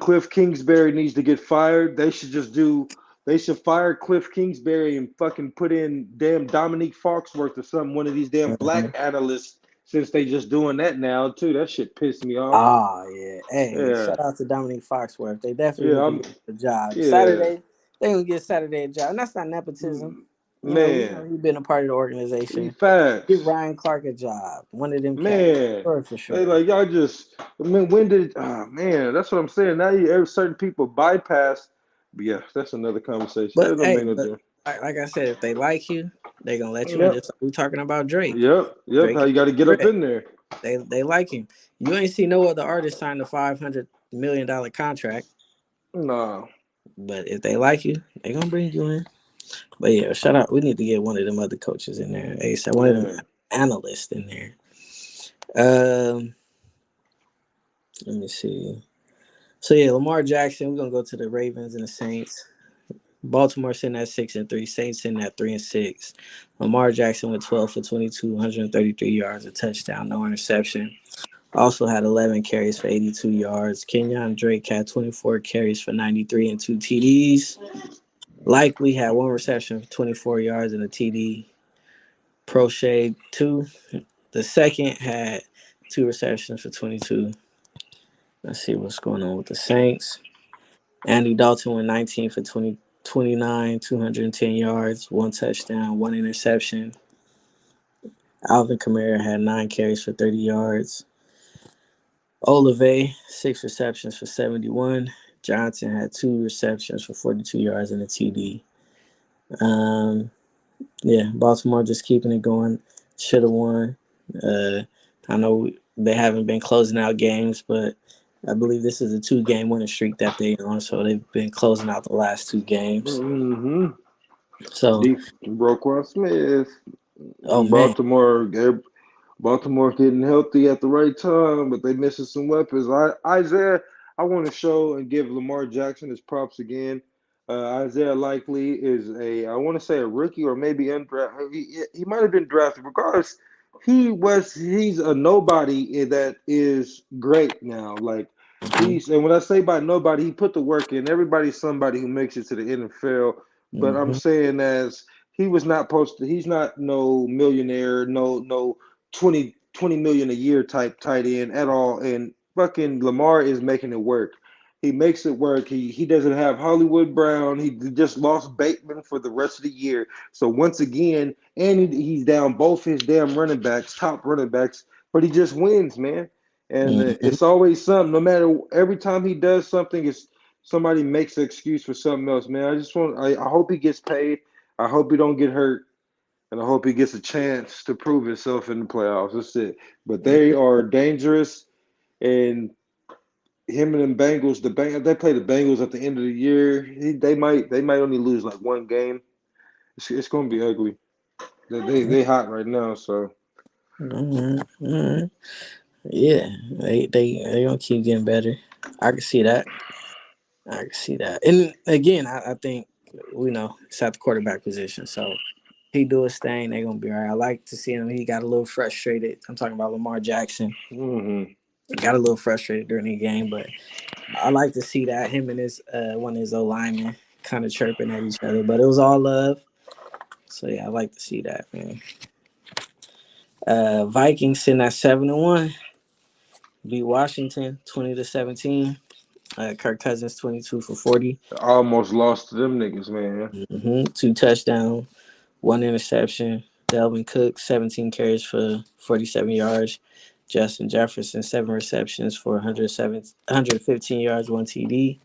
Cliff Kingsbury needs to get fired. They should just do. They should fire Cliff Kingsbury and fucking put in damn Dominique Foxworth or something. One of these damn Mhm. black analysts, since they just doing that now too. That shit pissed me off. Ah, yeah. Hey, Yeah, shout out to Dominique Foxworth. They definitely yeah, need to get a job. yeah. Saturday, they gonna get Saturday a job. And that's not nepotism. You know, we know Man, you've been a part of the organization. Give facts. Ryan Clark a job. One of them cats. Man, For they sure. like y'all just. I mean, when did? Oh, man, that's what I'm saying. Now you certain people bypass. But yeah, that's another conversation. But That don't hey, make no but difference. like I said, if they like you, they gonna let you in. Yep, Just like we talking about Drake. yep. Drake How is you got to get up threat. in there? They like him. You ain't see no other artist sign a $500 million contract. Nah. But if they like you, they gonna bring you in. But yeah, shout out. We need to get one of them other coaches in there. ASAP. One of them Man. analysts in there. Um, let me see. So yeah, Lamar Jackson. We're gonna go to the Ravens and the Saints. Baltimore sitting at 6-3. Saints sitting at 3-6. Lamar Jackson with 12 for 22, 133 yards, a touchdown, no interception. Also had 11 carries for 82 yards. Kenyon Drake had 24 carries for 93 and 2 TDs. Likely had 1 reception for 24 yards and a TD. Prochet, 2. The second had 2 receptions for 22. Let's see what's going on with the Saints. Andy Dalton went 19 for 29, 210 yards, 1 touchdown, 1 interception. Alvin Kamara had 9 carries for 30 yards. Olave, 6 receptions for 71. Johnson had 2 receptions for 42 yards and a TD. Um, yeah, Baltimore just keeping it going. Should have won. Uh, I know they haven't been closing out games, but I believe this is a 2-game winning streak that they on. So they've been closing out the last 2 games. Mm-hmm. So, Deep Roquan Smith. oh man, Baltimore. Baltimore getting healthy at the right time, but they missing some weapons. Isaiah, I want to show and give Lamar Jackson his props again. Isaiah likely is I want to say a rookie or maybe undrafted. He might have been drafted. Regardless, he's a nobody that is great now. Like hmm and when I say by nobody, he put the work in. Everybody's somebody who makes it to the NFL. But I'm Mm-hmm. saying as he was not supposed to. He's not no millionaire, no 20 million a year type tight end at all. And fucking Lamar is making it work. He makes it work. He doesn't have Hollywood Brown. He just lost Bateman for the rest of the year. So once again, and he's down both his damn running backs, top running backs, but he just wins, man. And Mm-hmm. it's always something. No matter every time he does something, it's somebody makes an excuse for something else, man. I hope he gets paid. I hope he don't get hurt, and I hope he gets a chance to prove himself in the playoffs. That's it. But they are dangerous, and him and the Bengals, they play the Bengals at the end of the year. They might only lose like one game. It's going to be ugly. They hot right now, so Mm-hmm. Yeah, they gonna keep getting better. I can see that. I can see that. And again, I think we know it's at the quarterback position, so he do his thing. They gonna be all right. I like to see him. He got a little frustrated. I'm talking about Lamar Jackson. mm-hmm. Got a little frustrated during the game, but I like to see that him and his one of his old linemen kind of chirping at each other. But it was all love. So yeah, I like to see that, man. Vikings sitting at 7-1. Beat Washington 20-17. Kirk Cousins 22 for 40. I almost lost to them niggas, man. Mm-hmm. 2 touchdowns, 1 interception. Delvin Cook 17 carries for 47 yards. Justin Jefferson 7 receptions for 115 yards, 1 TD.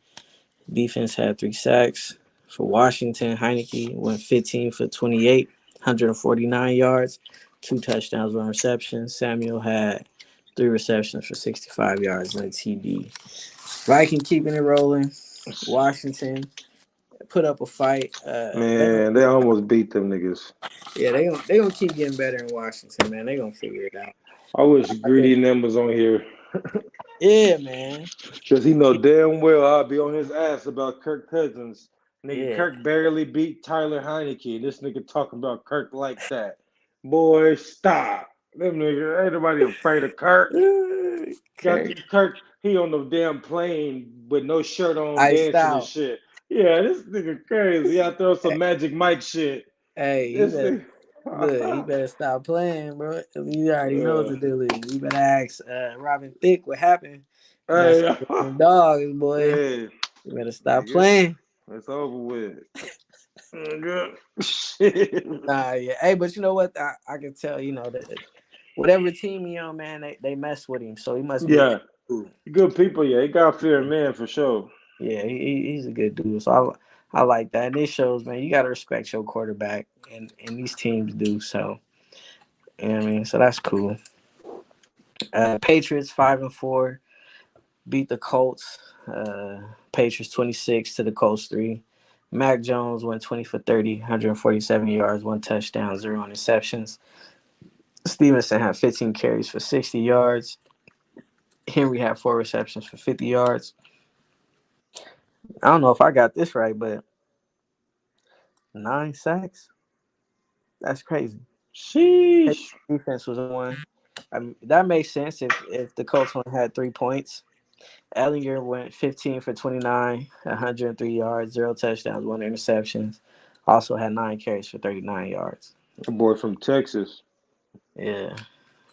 Defense had 3 sacks. For Washington, Heineke went 15 for 28, 149 yards, 2 touchdowns, 1 reception. Samuel had 3 receptions for 65 yards and a TD. Viking keeping it rolling. Washington put up a fight. They gonna Man, they get, almost beat them niggas. yeah, they gonna keep getting better in Washington, man. They gonna figure it out. I wish I Greedy think, and them was on here. yeah, man. Because he know damn well I'll be on his ass about Kirk Cousins. Nigga, Yeah. Kirk barely beat Tyler Heineke. This nigga talking about Kirk like that. Boy, stop. Them niggas, ain't nobody afraid of Kirk. Got Kirk the Kirk, he on the damn plane with no shirt on iced dancing and out. shit. Yeah, this nigga crazy. Out there on some Magic Mike shit. Hey, he This better nigga. look. He better stop playing, bro. You already know what the deal is. You better ask Robin Thicke what happened. Messing Hey, with them dogs, boy. hey, You better stop nigga, playing. it's over with. Nigga. Shit. Nah, yeah. Hey, but you know what? I can tell. You know that whatever team he on, man, they mess with him. So he must be a good Yeah, dude. good people. Yeah, he got fear man for sure. Yeah, he's a good dude. So I like that. And it shows, man. You got to respect your quarterback, and these teams do. So you know what I mean, so that's cool. Patriots 5-4 beat the Colts. Patriots 26 to the Colts 3. Mac Jones went 20 for 30, 147 yards, 1 touchdown, 0 interceptions. Stevenson had 15 carries for 60 yards. Henry had 4 receptions for 50 yards. I don't know if I got this right, but 9 sacks? That's crazy. Sheesh. Defense was one. I mean, that makes sense if the Colts only had 3 points. Ellinger went 15 for 29, 103 yards, 0 touchdowns, 1 interceptions. Also had 9 carries for 39 yards. A boy from Texas. Yeah.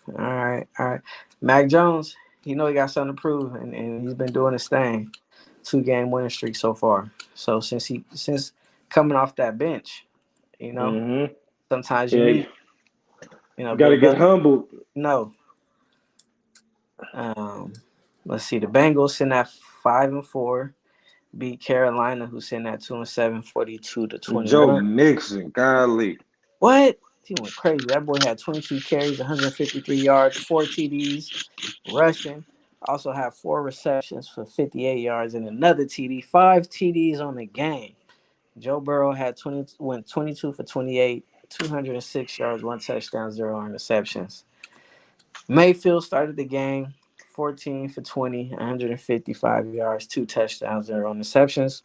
All right. All right. Mac Jones, he got something to prove, and he's been doing his thing. 2-game winning streak so far. So since coming off that bench, Mm-hmm. sometimes you Yeah, need, got to Big get brother. humbled. No. Um, let's see. The Bengals sitting at 5-4. Beat Carolina, who's sitting at 2-7, 42 to Joe 21. Mixon, golly. What? He went crazy. That boy had 22 carries, 153 yards, 4 TDs, rushing. Also had 4 receptions for 58 yards and another TD. 5 TDs on the game. Joe Burrow went 22 for 28, 206 yards, 1 touchdown, 0 interceptions. Mayfield started the game 14 for 20, 155 yards, 2 touchdowns, 0 interceptions.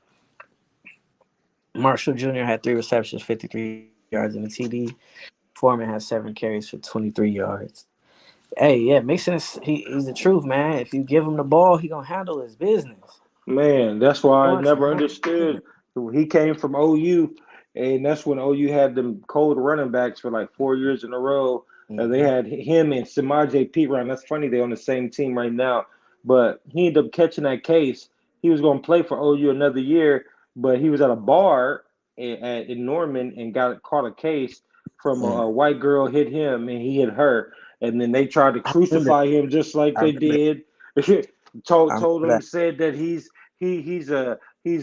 Marshall Jr. had 3 receptions, 53 yards, and a TD. Foreman had 7 carries for 23 yards. Hey, yeah, Mixon he's the truth, man. If you give him the ball, he gonna handle his business. Man, that's He why I going to never handle his understood. business. He came from OU. and that's when OU had them cold running backs for like 4 years in a row. They Mm-hmm. had him and Samaje Perine. That's funny they're on the same team right now. But he ended up catching that case. He was going to play for OU another year, but he was at a bar in Norman and got caught a case from a white girl hit him and he hit her, and then they tried to I remember. crucify him just like I they remember. did. I told remember him that. said that he's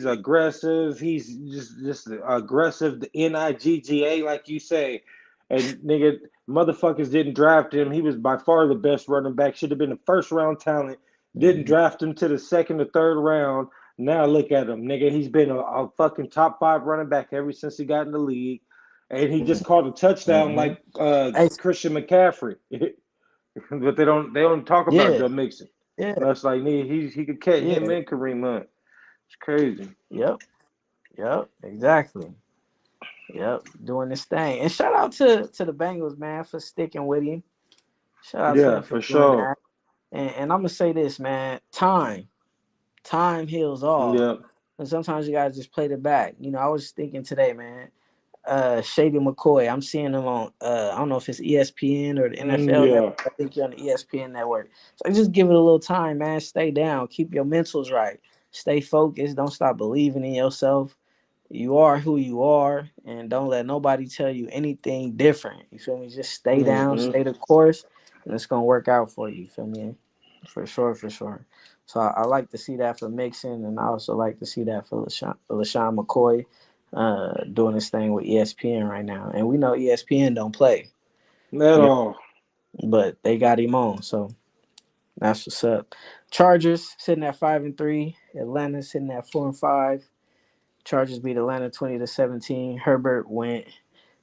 aggressive. He's just aggressive. The NIGGA, like you say, and nigga, motherfuckers didn't draft him. He was by far the best running back. Should have been a first round talent. Didn't Mm-hmm. draft him to the second or third round. Now look at him, nigga. He's been a fucking top five running back ever since he got in the league, and he just caught a touchdown Mm-hmm. like Hey, Christian McCaffrey. But they don't talk about yeah, Joe Mixon. yeah, And that's like he could catch him yeah. and Kareem Hunt. It's crazy. Yep, yep, exactly. Yep, doing this thing. And shout out to the Bengals, man, for sticking with him. Shout out to Yeah, them for for doing sure. that. And I'm gonna say this, man. Time heals all. Yeah. And sometimes you gotta just play the back. I was thinking today, man. Shady McCoy. I'm seeing him on I don't know if it's ESPN or the NFL network. Yeah. I think you're on the ESPN network. So just give it a little time, man. Stay down. Keep your mentals right. Stay focused. Don't stop believing in yourself. You are who you are, and don't let nobody tell you anything different. You feel me? Just stay down, Hmm. stay the course, and it's gonna work out for you. You feel me? For sure, for sure. So I like to see that for Mixon, and I also like to see that for LaShawn McCoy doing this thing with ESPN right now. And we know ESPN don't play, At you know, all. but they got him on. So that's what's up. Chargers sitting at 5-3. Atlanta sitting at 4-5. Chargers beat Atlanta 20-17. Herbert went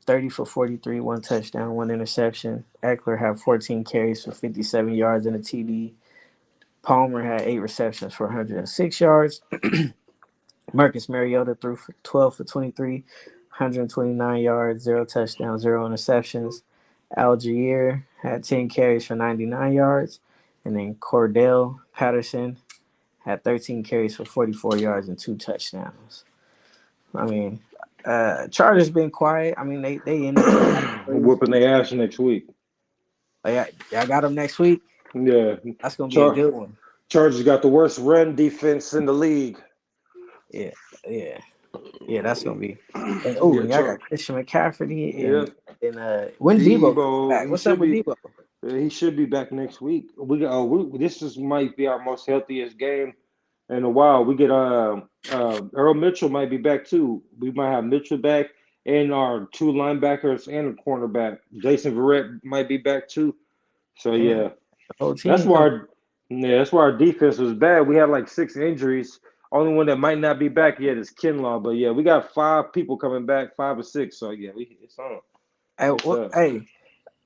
30 for 43, one touchdown, one interception. Eckler had 14 carries for 57 yards and a TD. Palmer had 8 receptions for 106 yards. Marcus Mariota threw for 12 for 23, 129 yards, zero touchdowns, zero interceptions. Algier had 10 carries for 99 yards. And then Cordell Patterson had 13 carries for 44 yards and two touchdowns. I mean, Chargers been quiet. I mean, they in it. They 5-3. Whooping their ass next week. I got them next week. Yeah. That's gonna be a Char- good one. Chargers got the worst run defense in the league. Yeah, yeah, yeah. That's gonna be. And Yeah, y'all got Christian McCaffrey yeah. and when Debo comes Debo, back. What's up with Debo? he should be back next week. This is might be our most healthiest game in a while. We get Earl Mitchell might be back too. We might have Mitchell back and our two linebackers and a cornerback. Jason Verrett might be back too. So Damn, yeah, the whole that's team why come. that's why our defense was bad. We had like 6 injuries. Only one that might not be back yet is Kinlaw. But yeah, we got 5 people coming back, 5 or 6. So yeah, it's on. Hey, It's up.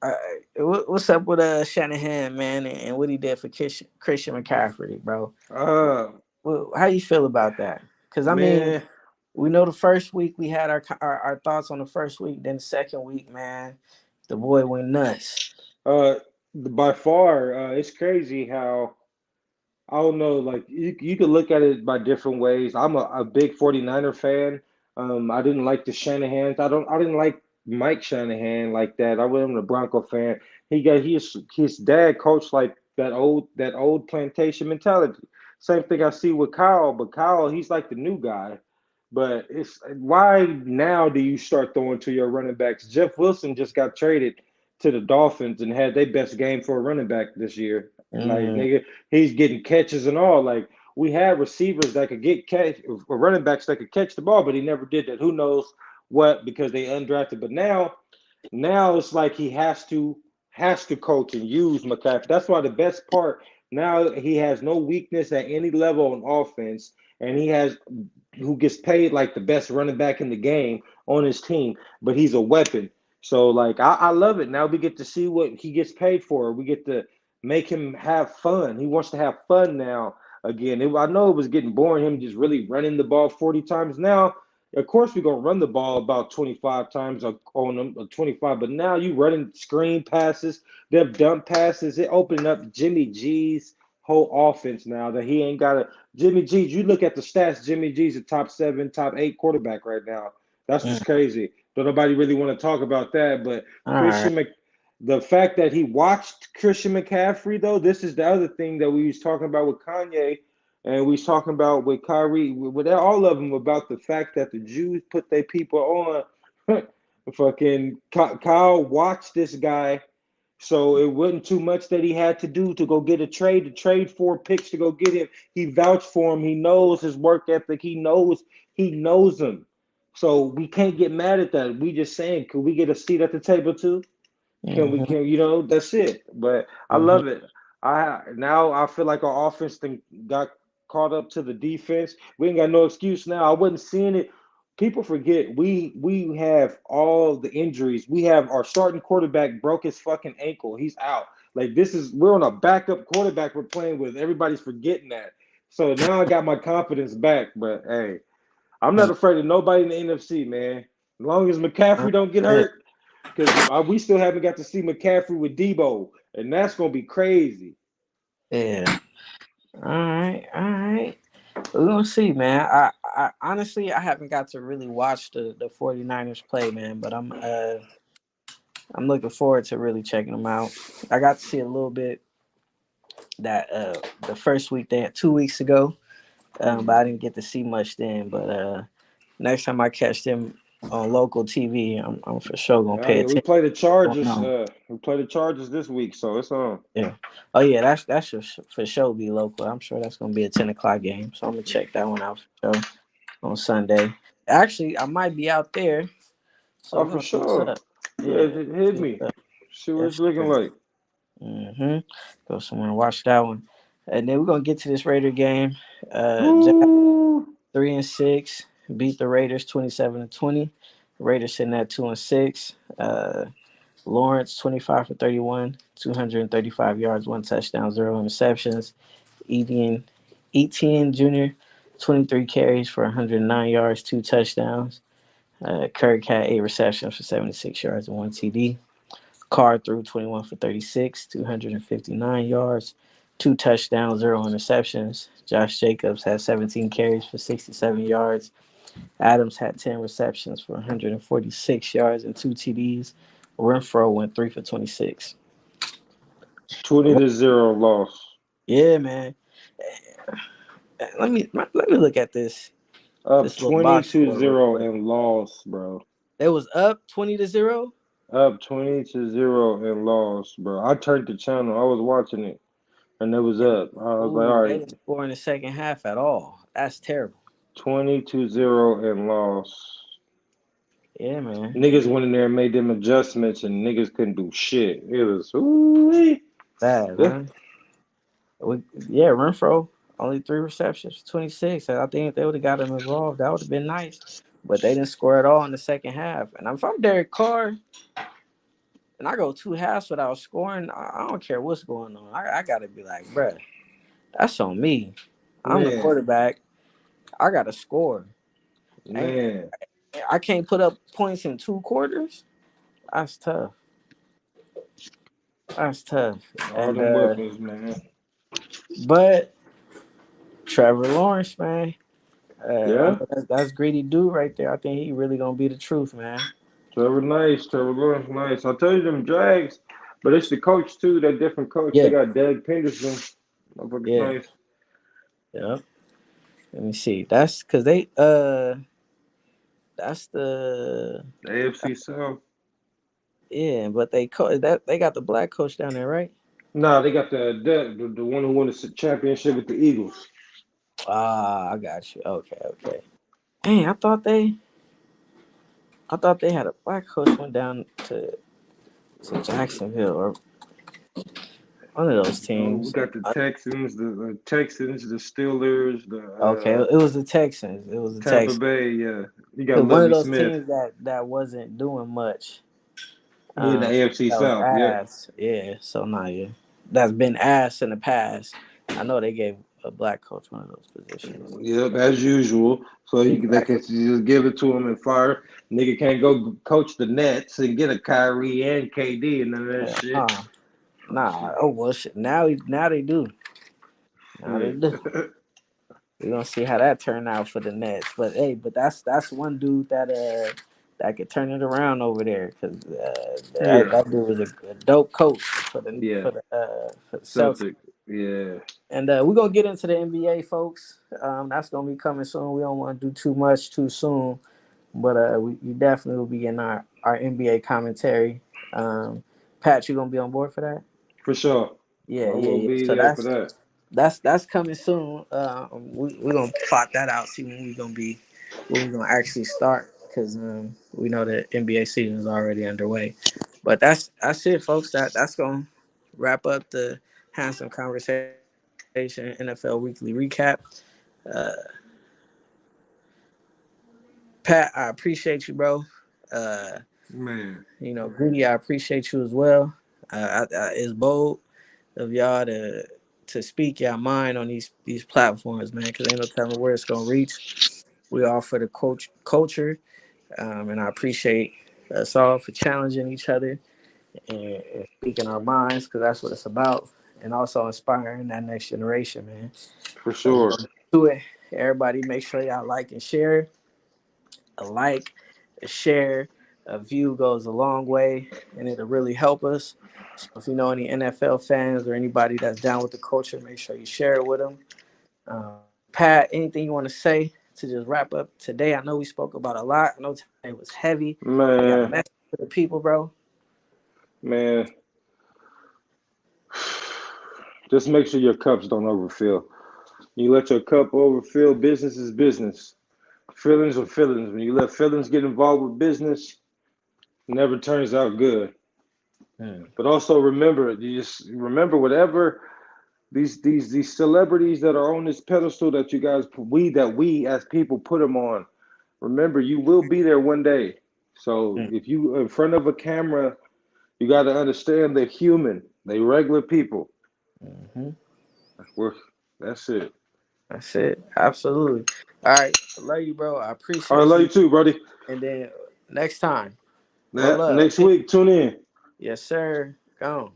uh, what's up with Shanahan, man, and what he did for Christian McCaffrey, bro? Uh How you feel about that? Because I mean, man, we know the first week we had our thoughts on the first week. Then the second week, man, the boy went nuts. uh by far, it's crazy how I don't know, like you could look at it by different ways. I'm a big 49er fan. I didn't like the Shanahans. I didn't like Mike Shanahan like that. I wasn't a Bronco fan. His dad coached like that old plantation mentality. Same thing I see with Kyle, but Kyle, he's like the new guy. But it's why now do you start throwing to your running backs? Jeff Wilson just got traded to the Dolphins and had their best game for a running back this year. Like Mm, nigga, he's getting catches and all. Like we had receivers that could get catch, or running backs that could catch the ball, but he never did that. Who knows what because they undrafted. But now it's like he has to coach and use McCaffrey. That's why the best part now he has no weakness at any level on offense, and he has who gets paid like the best running back in the game on his team, but he's a weapon. So like I love it. Now we get to see what he gets paid for. We get to make him have fun. He wants to have fun now again. I know it was getting boring him just really running the ball 40 times. Now, of course, we're gonna run the ball about 25 times on them, 25. But now you running screen passes, them dump passes. It opening up Jimmy G's whole offense now that he ain't got a Jimmy G. You look at the stats. Jimmy G's a top 7, top 8 quarterback right now. That's what's crazy. But nobody really want to talk about that. But All right. Christian Mc, the fact that he watched Christian McCaffrey, though, this is the other thing that we was talking about with Kanye, and we was talking about with Kyrie, with all of them about the fact that the Jews put their people on. Fucking Kyle watched this guy, so it wasn't too much that he had to do to go get a trade, to trade 4 picks to go get him. He vouched for him. He knows his work ethic. He knows him. So we can't get mad at that. We just saying, could we get a seat at the table too? Mm-hmm. That's it. But I Mm-hmm. love it. I feel like our offense thing got caught up to the defense. We ain't got no excuse now. I wasn't seeing it. People forget we have all the injuries. We have our starting quarterback broke his fucking ankle. He's out. Like we're on a backup quarterback we're playing with. Everybody's forgetting that. So now I got my confidence back. But hey, I'm not afraid of nobody in the NFC, man. As long as McCaffrey don't get Yeah. hurt, because we still haven't got to see McCaffrey with Debo, and that's gonna be crazy. Yeah. All right. All right. We're gonna see, man. I honestly I haven't got to really watch the 49ers play, man, but I'm looking forward to really checking them out. I got to see a little bit that the first week they had 2 weeks ago, but I didn't get to see much then. But next time I catch them on local TV, I'm for sure gonna Oh pay yeah, we attention. play the Oh, Chargers. no. We play the Chargers this week, so it's on. Yeah. Oh yeah, that should for sure be local. I'm sure that's gonna be a 10 o'clock game, so I'm gonna check that one out for sure on Sunday. Actually, I might be out there, so Oh, we're for gonna see what's sure. up. Yeah, Yeah, hit see me. what's up. See what it's Yes, looking sir. like. Go somewhere and watch that one, and then we're gonna get to this Raider game. Jack Woo! 3-6 beat the Raiders 27-20. Raiders sitting at 2-6. Lawrence 25 for 31, 235 yards, 1 touchdown, 0 interceptions. Etienne Jr. 23 carries for 109 yards, 2 touchdowns. Kirk had 8 receptions for 76 yards and 1 TD. Carr threw 21 for 36, 259 yards, 2 touchdowns, 0 interceptions. Josh Jacobs had 17 carries for 67 yards. Adams had 10 receptions for 146 yards and 2 TDs. Renfro went 3 for 26. 20-0 loss. Yeah, man. Let me look at Up this little twenty box to score real zero quick. and lost, bro. It was up 20-0. Up 20-0 and lost, bro. I turned the channel. I was watching it, and it was up. I was like, Ooh, all they right, didn't score in the second half at all. That's terrible. 20-0 and lost. Yeah, man. Niggas went in there and made them adjustments, and niggas couldn't do shit. It was ooh. Bad, Yeah. man. Yeah, Renfro only 3 receptions for 26. I think if they would have got him involved, that would have been nice. But they didn't score at all in the second half. And if I'm Derek Carr and I go 2 halves without scoring, I don't care what's going on. I got to be like, bruh, that's on me. I'm the Man, quarterback. I got to score. man, I can't put up points in 2 quarters. That's tough. That's tough. all And them weapons, man. but Trevor Lawrence, man, Yeah, that's greedy dude right there. I think he really gonna be the truth, man. Trevor Lawrence, nice. I tell you them drags, but it's the coach too. That different coach. They Yeah, got Doug Peterson. Motherfucker's yeah, nice. yeah. Let me see. That's because that's the The AFC South. yeah, but they got the black coach down there, right? Nah, they got the one who won the championship with the Eagles. Ah, I got you. Okay, okay. Dang, I thought they had a black coach went down to Jacksonville or one of those Oh, we teams. got the Texans, the Texans, the Steelers, the Okay, it was the Texans. It was the Tampa Texans. Bay. Yeah, you got 'Cause one of Lovey those Smith. teams that wasn't doing much. Yeah, the AFC That was South. Yep. ass. Yeah. So now, yeah, that's been ass in the past. I know they gave a black coach one of those positions. Yep, as usual. So they Exactly. can just give it to him and fire. Nigga can't go coach the Nets and get a Kyrie and KD and none of that Yeah. shit. Nah. Oh well, shit. Now they do. Now they Shit. do. we're gonna see how that turned out for the Nets. But hey, that's one dude that could turn it around over there because Yeah, that dude was a dope coach yeah. for the Celtics. Celtic. Yeah, And we're gonna get into the NBA, folks. That's gonna be coming soon. We don't want to do too much too soon, but we definitely will be in our NBA commentary. Pat, you gonna be on board for that? for sure. Yeah, I yeah, will yeah. be So there for that. that's coming soon. We're gonna plot that out, see when we gonna actually start, because we know the NBA season is already underway. But that's it, folks. That's gonna wrap up the Handsome Conversation NFL Weekly Recap. Uh, Pat, I appreciate you, bro. Uh, Man, Greedy, I appreciate you as well. It's bold of y'all to speak your mind on these platforms, man, because ain't no telling where it's gonna reach. We all for the culture, and I appreciate us all for challenging each other and speaking our minds, because that's what it's about, and also inspiring that next generation, man. for So we're sure. gonna do it. Everybody, make sure y'all like and share. A like, a share, a view goes a long way, and it'll really help us. So if you know any NFL fans or anybody that's down with the culture, make sure you share it with them. Pat, anything you want to say to just wrap up today? I know we spoke about a lot. I know today was heavy. You got a Man, message for the people, bro? man. Just make sure your cups don't overfill. You let your cup overfill, business is business. Feelings are feelings. When you let feelings get involved with business, it never turns out good. Hmm. But also remember, you just remember whatever these celebrities that are on this pedestal that you guys we as people put them on. Remember, you will be there one day. So if you in front of a camera, you got to understand they're human. They regular people. Mm-hmm. We're, that's it. That's it. Absolutely. All right. I love you, bro. I All right, appreciate love you. you too, buddy. And then next time, one love. Next week, tune in. Yes, sir. Gone.